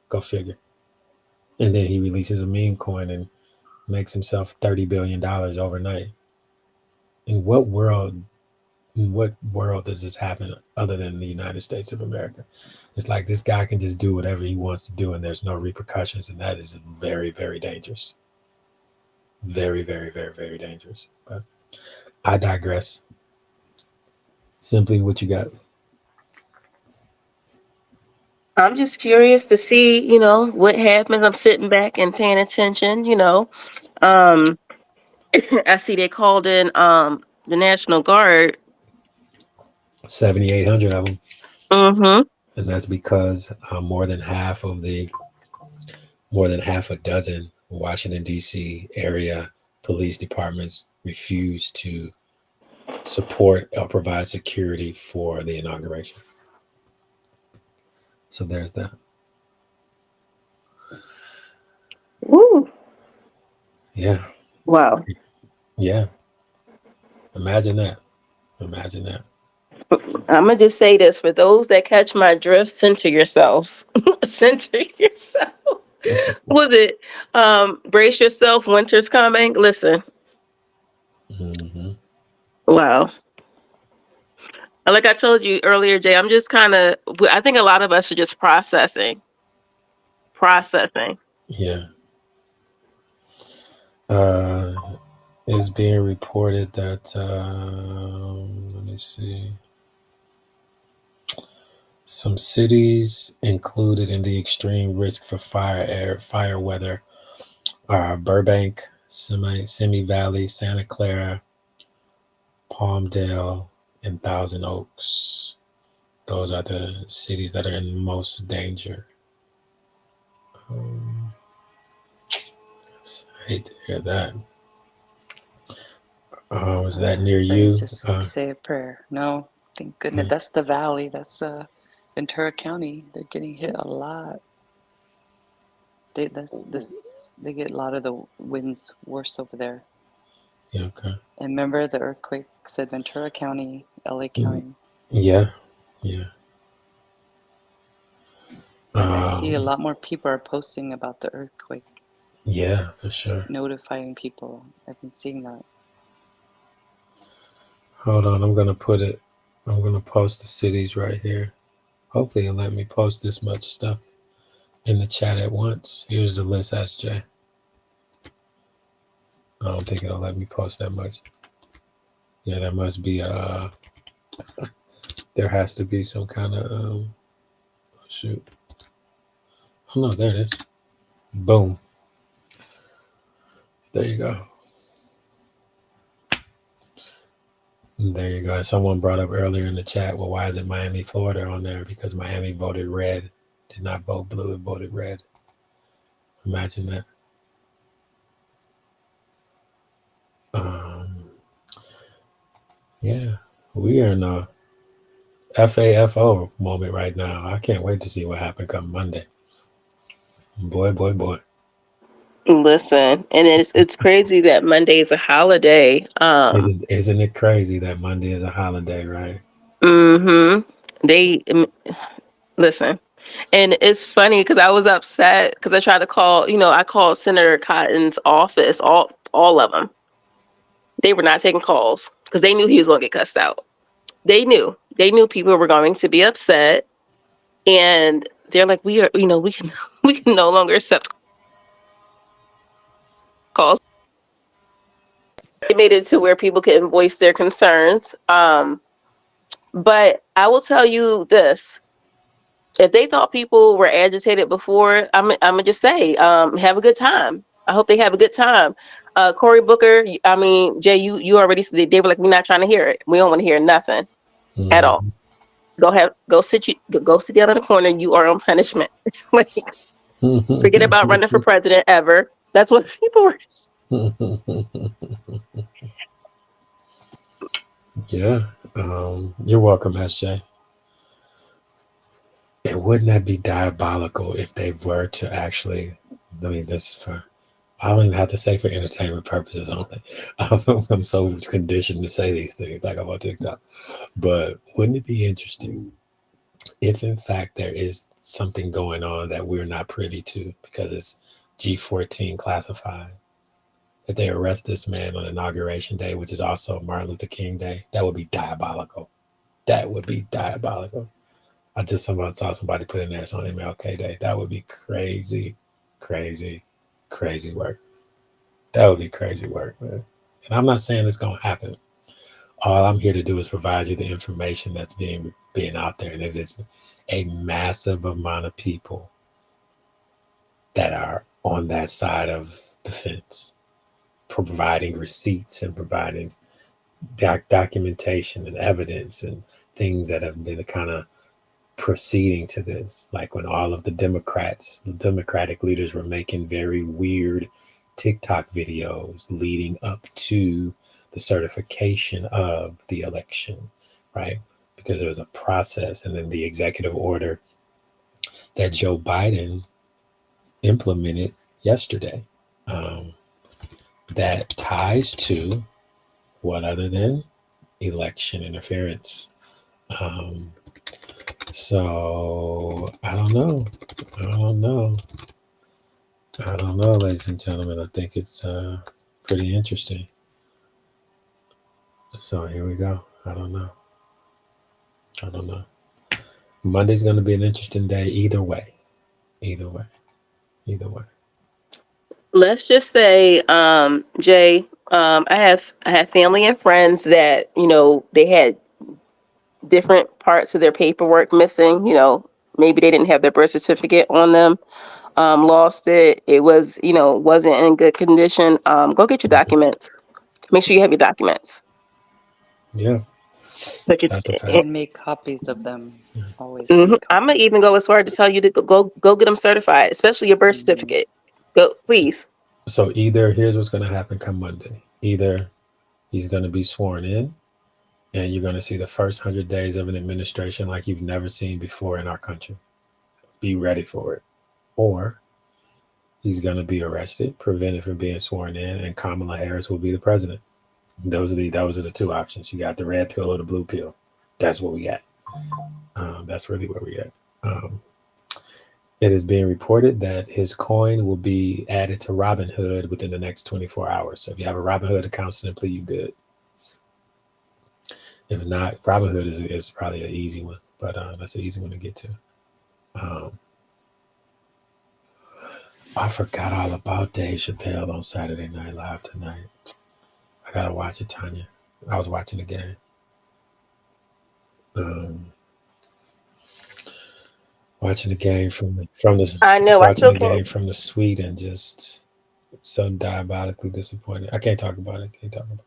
Go figure. And then he releases a meme coin and makes himself $30 billion overnight. In what world does this happen other than the United States of America? It's like this guy can just do whatever he wants to do and there's no repercussions. And that is very, very dangerous. Very, very, very, very dangerous. But I digress. Simply, what you got? I'm just curious to see, what happens. I'm sitting back and paying attention, I see they called in the National Guard. 7,800 of them. Mm-hmm. And that's because more than half a dozen Washington, D.C. area police departments refuse to support or provide security for the inauguration. So there's that. Woo. Yeah. Wow. Yeah. Imagine that. I'm going to just say this. For those that catch my drift, center yourselves. Center yourself. Was it brace yourself, winter's coming? Listen. Mm-hmm. Wow. Like I told you earlier, Jay, I'm just I think a lot of us are just processing. Yeah. It's being reported that, let me see, some cities included in the extreme risk for fire weather are Burbank, Simi Valley, Santa Clara, Palmdale, and Thousand Oaks. Those are the cities that are in most danger. I hate to hear that. Is that near you? Just say a prayer. No, thank goodness. Yeah. That's the valley. That's Ventura County. They're getting hit a lot. They get a lot of the winds worse over there. Yeah, okay. And remember, the earthquake said Ventura County, LA County. Yeah. I see a lot more people are posting about the earthquake. Yeah, for sure. Notifying people. I've been seeing that. Hold on, I'm gonna post the cities right here. Hopefully it'll let me post this much stuff in the chat at once. Here's the list, SJ. I don't think it'll let me post that much. Yeah, there must be there has to be some kind of shoot. Oh no, there it is. Boom. There you go. There you go. And someone brought up earlier in the chat, well, why is it Miami, Florida on there? Because Miami voted red, did not vote blue, it voted red. Imagine that. Yeah, we are in a FAFO moment right now. I can't wait to see what happens come Monday. Boy. Listen, and it's crazy that Monday is a holiday. Isn't it crazy that Monday is a holiday, right? They listen, and it's funny because I was upset because I tried to call. I called Senator Cotton's office, all of them. They were not taking calls because they knew he was going to get cussed out. They knew people were going to be upset, and they're like, we can no longer accept calls. It made it to where people can voice their concerns. But I will tell you this: if they thought people were agitated before, I'm gonna just say, have a good time. I hope they have a good time. Cory Booker, I mean, Jay, you already said they were like, we're not trying to hear it. We don't want to hear nothing at all. Go sit down in the corner. You are on punishment. Like, forget about running for president ever. That's what people were. Yeah. You're welcome, SJ. And wouldn't that be diabolical if they were to actually, I mean, I don't even have to say for entertainment purposes only. I'm so conditioned to say these things like I'm on TikTok. But wouldn't it be interesting if in fact there is something going on that we're not privy to because it's G14 classified, that they arrest this man on Inauguration Day, which is also Martin Luther King Day? That would be diabolical. That would be diabolical. I just saw somebody put in there it's on MLK Day. That would be crazy work. That would be crazy work, man. And I'm not saying it's gonna happen. All I'm here to do is provide you the information that's being out there. And if it's a massive amount of people that are on that side of the fence, providing receipts and providing documentation and evidence and things that have been kind of proceeding to this, like when all of the Democratic leaders were making very weird TikTok videos leading up to the certification of the election, right? Because there was a process, and then the executive order that Joe Biden implemented yesterday that ties to what other than election interference. So I don't know, ladies and gentlemen. I think it's pretty interesting. So here we go. I don't know. Monday's going to be an interesting day either way. Let's just say, Jay, I have family and friends that, they had different parts of their paperwork missing. Maybe they didn't have their birth certificate on them, lost it. It was, wasn't in good condition. Go get your documents. Make sure you have your documents. Yeah. But that's a fact. And make copies of them. Always. I'm gonna even go as far to tell you to go get them certified, especially your birth certificate. Go, please. So either here's what's going to happen come Monday. Either he's going to be sworn in, and you're going to see the first 100 days of an administration like you've never seen before in our country. Be ready for it. Or he's going to be arrested, prevented from being sworn in, and Kamala Harris will be the president. Those are the two options. You got the red pill or the blue pill. That's what we got. That's really where we at. It is being reported that his coin will be added to Robinhood within the next 24 hours. So if you have a Robinhood account, simply you good. If not, Robinhood is probably an easy one, but that's an easy one to get to. I forgot all about Dave Chappelle on Saturday Night Live tonight. I gotta watch it, Tanya. I was watching the game. Watching the game I know. I watching still the game can't. from the suite and just so diabolically disappointed. I can't talk about it. Can't talk about it.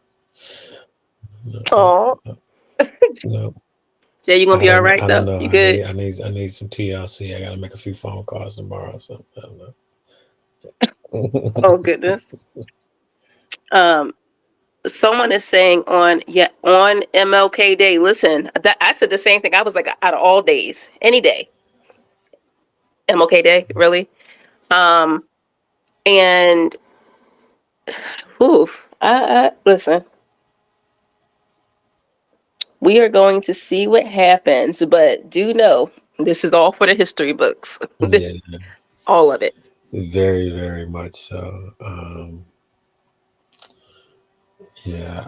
No, Oh, no, no. Jay, you gonna be all right I don't though? know. You good? I need some TLC. I got to make a few phone calls tomorrow. So I don't know. Oh goodness. Um, someone is saying on MLK Day. Listen, that I said the same thing. I was like, out of all days, any day, MLK Day, really. Um, and oof, I listen. We are going to see what happens, but do know this is all for the history books. Yeah, All of it. very, very much so. Yeah,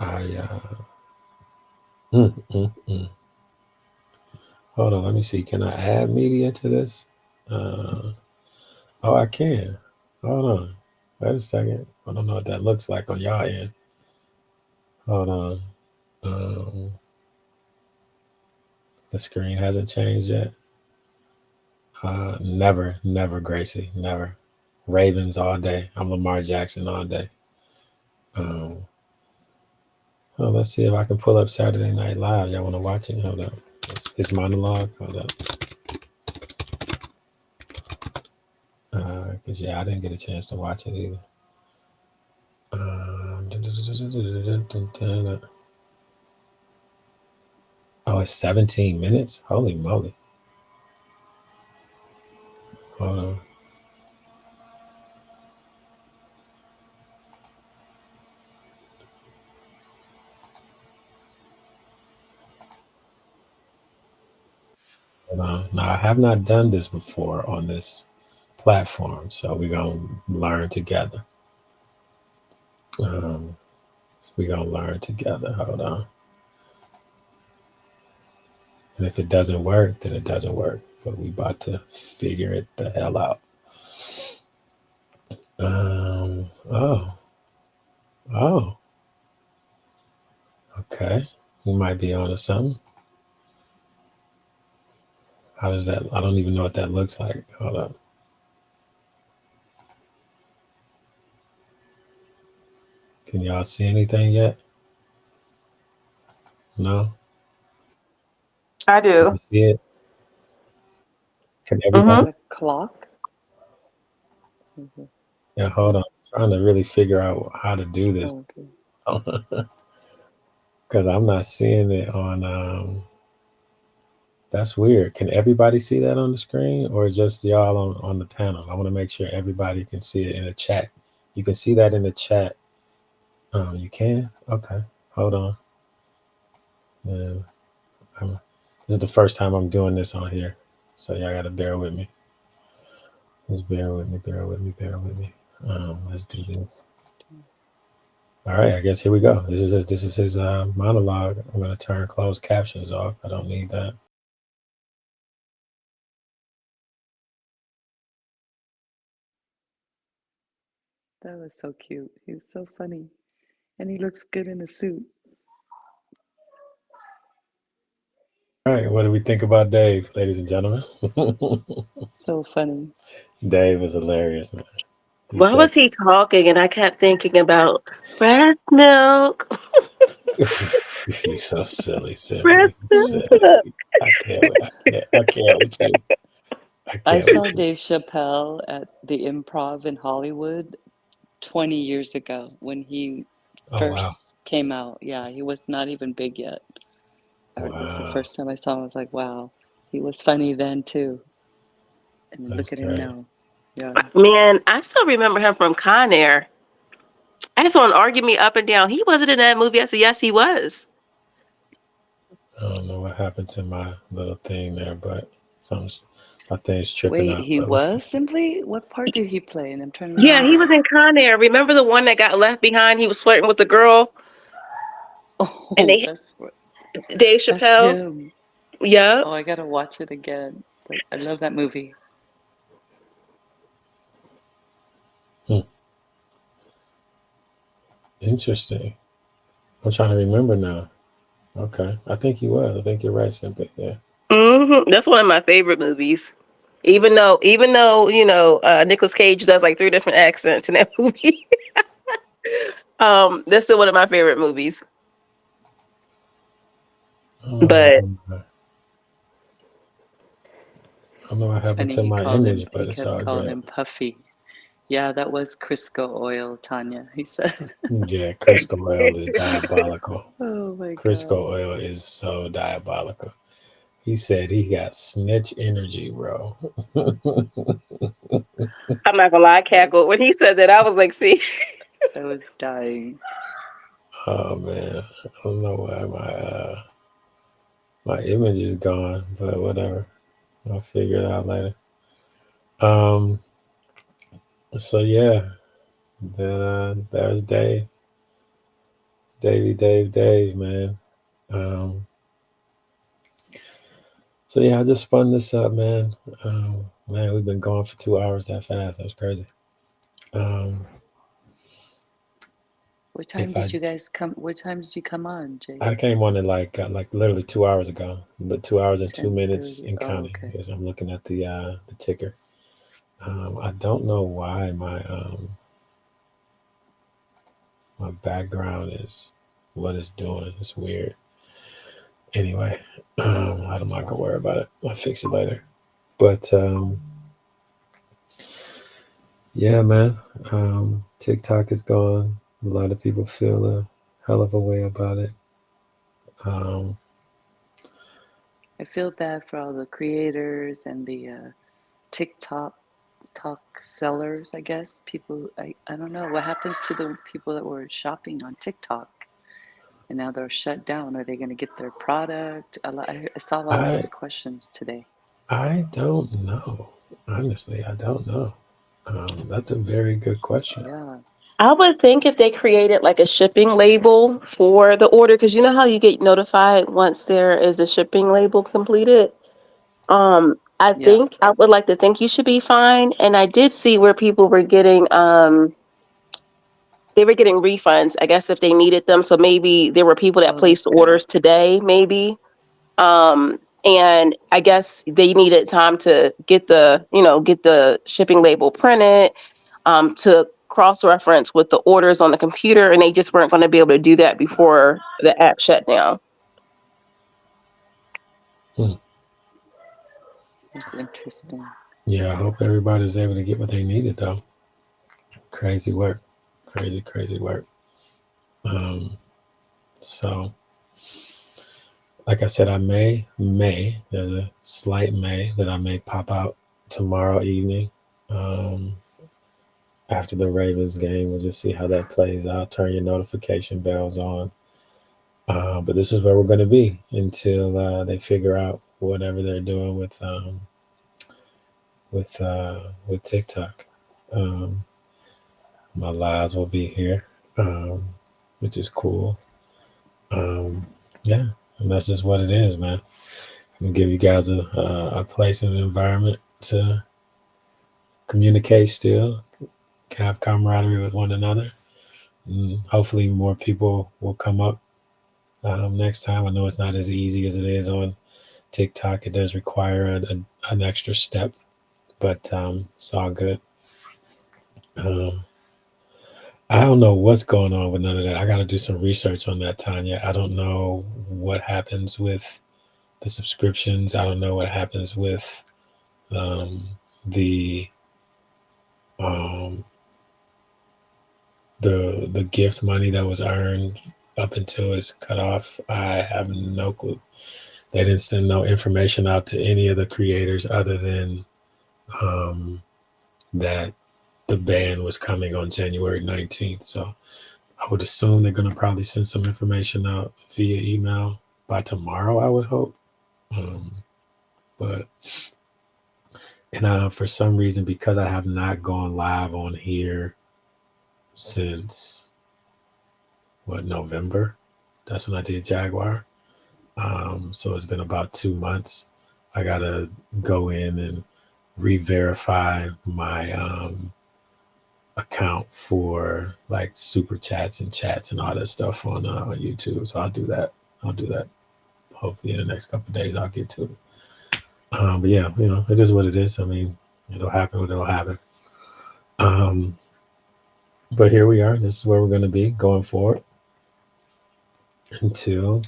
mm. Hold on, let me see. Can I add media to this? Oh, I can. Hold on. Wait a second. I don't know what that looks like on y'all end. Hold on. The screen hasn't changed yet. Never, never, Gracie, never. Ravens all day. I'm Lamar Jackson all day. So let's see if I can pull up Saturday Night Live. Y'all want to watch it? Hold up. It's monologue. Hold up. Because, yeah, I didn't get a chance to watch it either. Oh, it's 17 minutes? Holy moly. Hold on. Now, I have not done this before on this platform, so we're going to learn together. We're going to learn together. Hold on. And if it doesn't work, then it doesn't work. But we about to figure it the hell out. Oh, okay. We might be on to something. How does that? I don't even know what that looks like. Hold up. Can y'all see anything yet? No? I You do. can see it? Can Mm-hmm. everybody? The clock. Mhm. Yeah, hold on. I'm trying to really figure out how to do this. Oh, okay. Because I'm not seeing it on. That's weird. Can everybody see that on the screen or just y'all on the panel? I want to make sure everybody can see it in the chat. You can see that in the chat. You can? Okay. Hold on. Yeah, this is the first time I'm doing this on here. So y'all got to bear with me. Just bear with me, bear with me, bear with me. Let's do this. All right, I guess here we go. This is his monologue. I'm going to turn closed captions off. I don't need that. That was so cute. He was so funny. And he looks good in a suit. All right, what do we think about Dave, ladies and gentlemen? So funny. Dave is hilarious, man. What was he talking? And I kept thinking about breast milk. You're so silly, Breast Simi. milk. Silly. I can't with you. I I can't saw with you. Dave Chappelle at the Improv in Hollywood 20 years ago when he Oh wow. first came out. Yeah, he was not even big yet. It was the Wow. first time I saw him. I was like, wow, he was funny then too. And then That's look at him great. now. Yeah. Man, I still remember him from Con Air. I just want to argue me up and down. He wasn't in that movie. I said, yes, he was. I don't know what happened to my little thing there, but my thing's tripping Wait, out. he Let me see. was Simply? What part did he play? And I'm trying to Yeah, he remember. was in Con Air. Remember the one that got left behind? He was flirting with the girl, and Oh, they Dave that's Chappelle. him. Yup. Oh, I gotta watch it again. I love that movie. Hmm. Interesting. I'm trying to remember now. Okay. I think you was. I think you're right, Simply. Yeah. That's one of my favorite movies. Even though Nicolas Cage does like three different accents in that movie. That's still one of my favorite movies. But I don't know what It's happened funny, to my image, he but it's kept all calling good. him Puffy. Yeah, that was Crisco oil, Tanya, he said. Yeah, Crisco oil is diabolical. Oh my Crisco God. oil is so diabolical. He said he got snitch energy, bro. I'm not gonna lie, I I was, cackled when he said that. I was like, see. I was dying. Oh man, I don't know why my image is gone, but whatever. I'll figure it out later. Um. So yeah, then there's Dave, man. Um. So yeah, I just spun this up, man. Man, we've been going for 2 hours that fast. That's crazy. Um. What time If did you guys come? What time did you come on, Jay? I came on it like literally 2 hours ago, the 2 hours and 2 minutes 10:30. and Oh, counting. okay. As I'm looking at the ticker. I don't know why my background is what it's doing. It's weird. Anyway, I'm not gonna worry about it. I'll fix it later. But yeah, man. TikTok is gone. A lot of people feel a hell of a way about it. Um, I feel bad for all the creators and the TikTok talk sellers, I guess. People, I don't know. What happens to the people that were shopping on TikTok and now they're shut down? Are they going to get their product? I saw a lot of I those questions today. I don't know. Honestly, I don't know. That's a very good question. Yeah. I would think if they created like a shipping label for the order, because you know how you get notified once there is a shipping label completed. I Yeah. think I would like to think you should be fine. And I did see where people were getting they were getting refunds, I guess if they needed them. So maybe there were people that Oh, placed that's good. orders today, maybe. And I guess they needed time to get the shipping label printed, to cross reference with the orders on the computer, and they just weren't going to be able to do that before the app shut down. Hmm. That's interesting. Yeah, I hope everybody's able to get what they needed though. Crazy work. Crazy work. Um, so like I said, I there's a slight may that I may pop out tomorrow evening. Um, After the Ravens game, we'll just see how that plays out. Turn your notification bells on. But this is where we're going to be until they figure out whatever they're doing with TikTok. Um, my lives will be here, which is cool. Um, yeah, and that's just what it is, man. I'm give you guys a place and an environment to communicate still, have camaraderie with one another. Hopefully, more people will come up next time. I know it's not as easy as it is on TikTok. It does require an extra step, but it's all good. Um, I don't know what's going on with none of that. I got to do some research on that, Tanya. I don't know what happens with the subscriptions. I don't know what happens with um, the um, the gift money that was earned up until it's cut off. I have no clue. They didn't send no information out to any of the creators other than um, that the ban was coming on January 19th. So I would assume they're going to probably send some information out via email by tomorrow, I would hope. But and for some reason, because I have not gone live on here since what, November, that's when I did Jaguar. So it's been about 2 months. I gotta go in and re-verify my account for like super chats and chats and all that stuff on YouTube. So I'll do that. I'll do that. Hopefully in the next couple of days I'll get to it. But yeah, it is what it is. I mean, it'll happen when it'll happen. But here we are. This is where we're going to be going forward until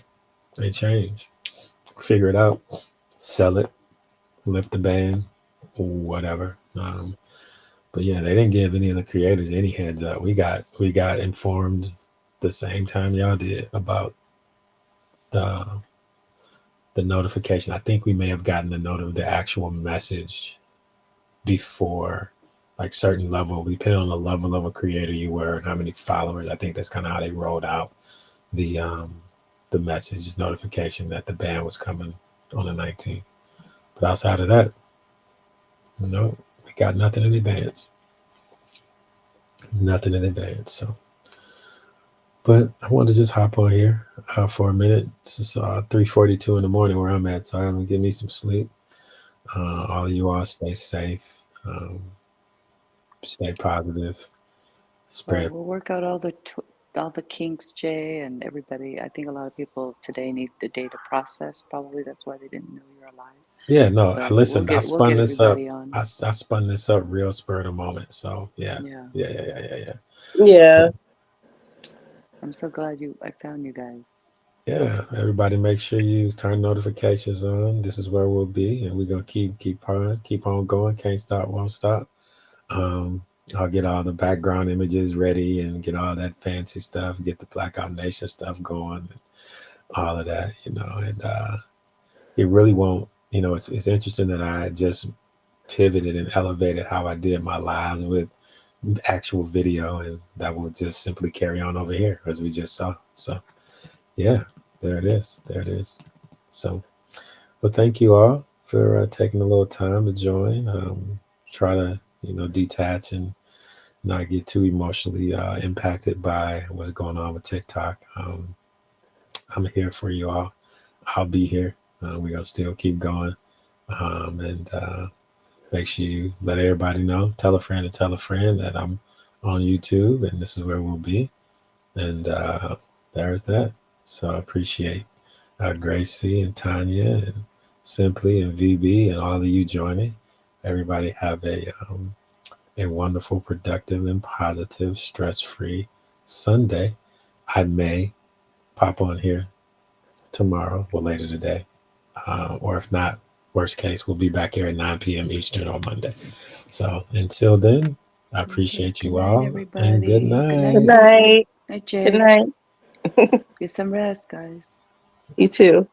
they change. Figure it out. Sell it. Lift the ban. Whatever. But yeah, they didn't give any of the creators any heads up. We got informed the same time y'all did about the notification. I think we may have gotten the actual message before, like, certain level, depending on the level of a creator you were and how many followers. I think that's kind of how they rolled out the message notification that the ban was coming on the 19th. But outside of that, we got nothing in advance. Nothing in advance. So, but I wanted to just hop on here for a minute. It's 3:42 in the morning where I'm at, so I'm gonna give me some sleep. All of you all stay safe, stay positive, spread. We'll work out all the kinks, Jay, and everybody. I think a lot of people today need the day to process. Probably that's why they didn't know you're alive. Yeah, no, But listen, I we'll spun get this up. everybody on. I spun this up real spur of the moment. So yeah. Yeah. I'm so glad I found you guys. Yeah, everybody make sure you turn notifications on. This is where we'll be, and we're gonna keep on going. Can't stop, won't stop. I'll get all the background images ready and get all that fancy stuff, get the Blackout Nation stuff going, and all of that, and it really won't, it's interesting that I just pivoted and elevated how I did my lives with actual video, and that will just simply carry on over here as we just saw. So yeah, there it is. So, well, thank you all for taking a little time to join. Try to detach and not get too emotionally impacted by what's going on with TikTok. I'm here for you all. I'll be here. We're gonna still keep going, and make sure you let everybody know. Tell a friend that I'm on YouTube, and this is where we'll be. And there's that. So I appreciate Gracie and Tanya and Simply and VB and all of you joining. Everybody have a wonderful, productive, and positive, stress-free Sunday. I may pop on here tomorrow or later today, or if not, worst case, we'll be back here at 9 p.m. Eastern on Monday. So until then, I appreciate you all, everybody. and good night. Good night. Night, Jay. Good night. Get some rest, guys. You too.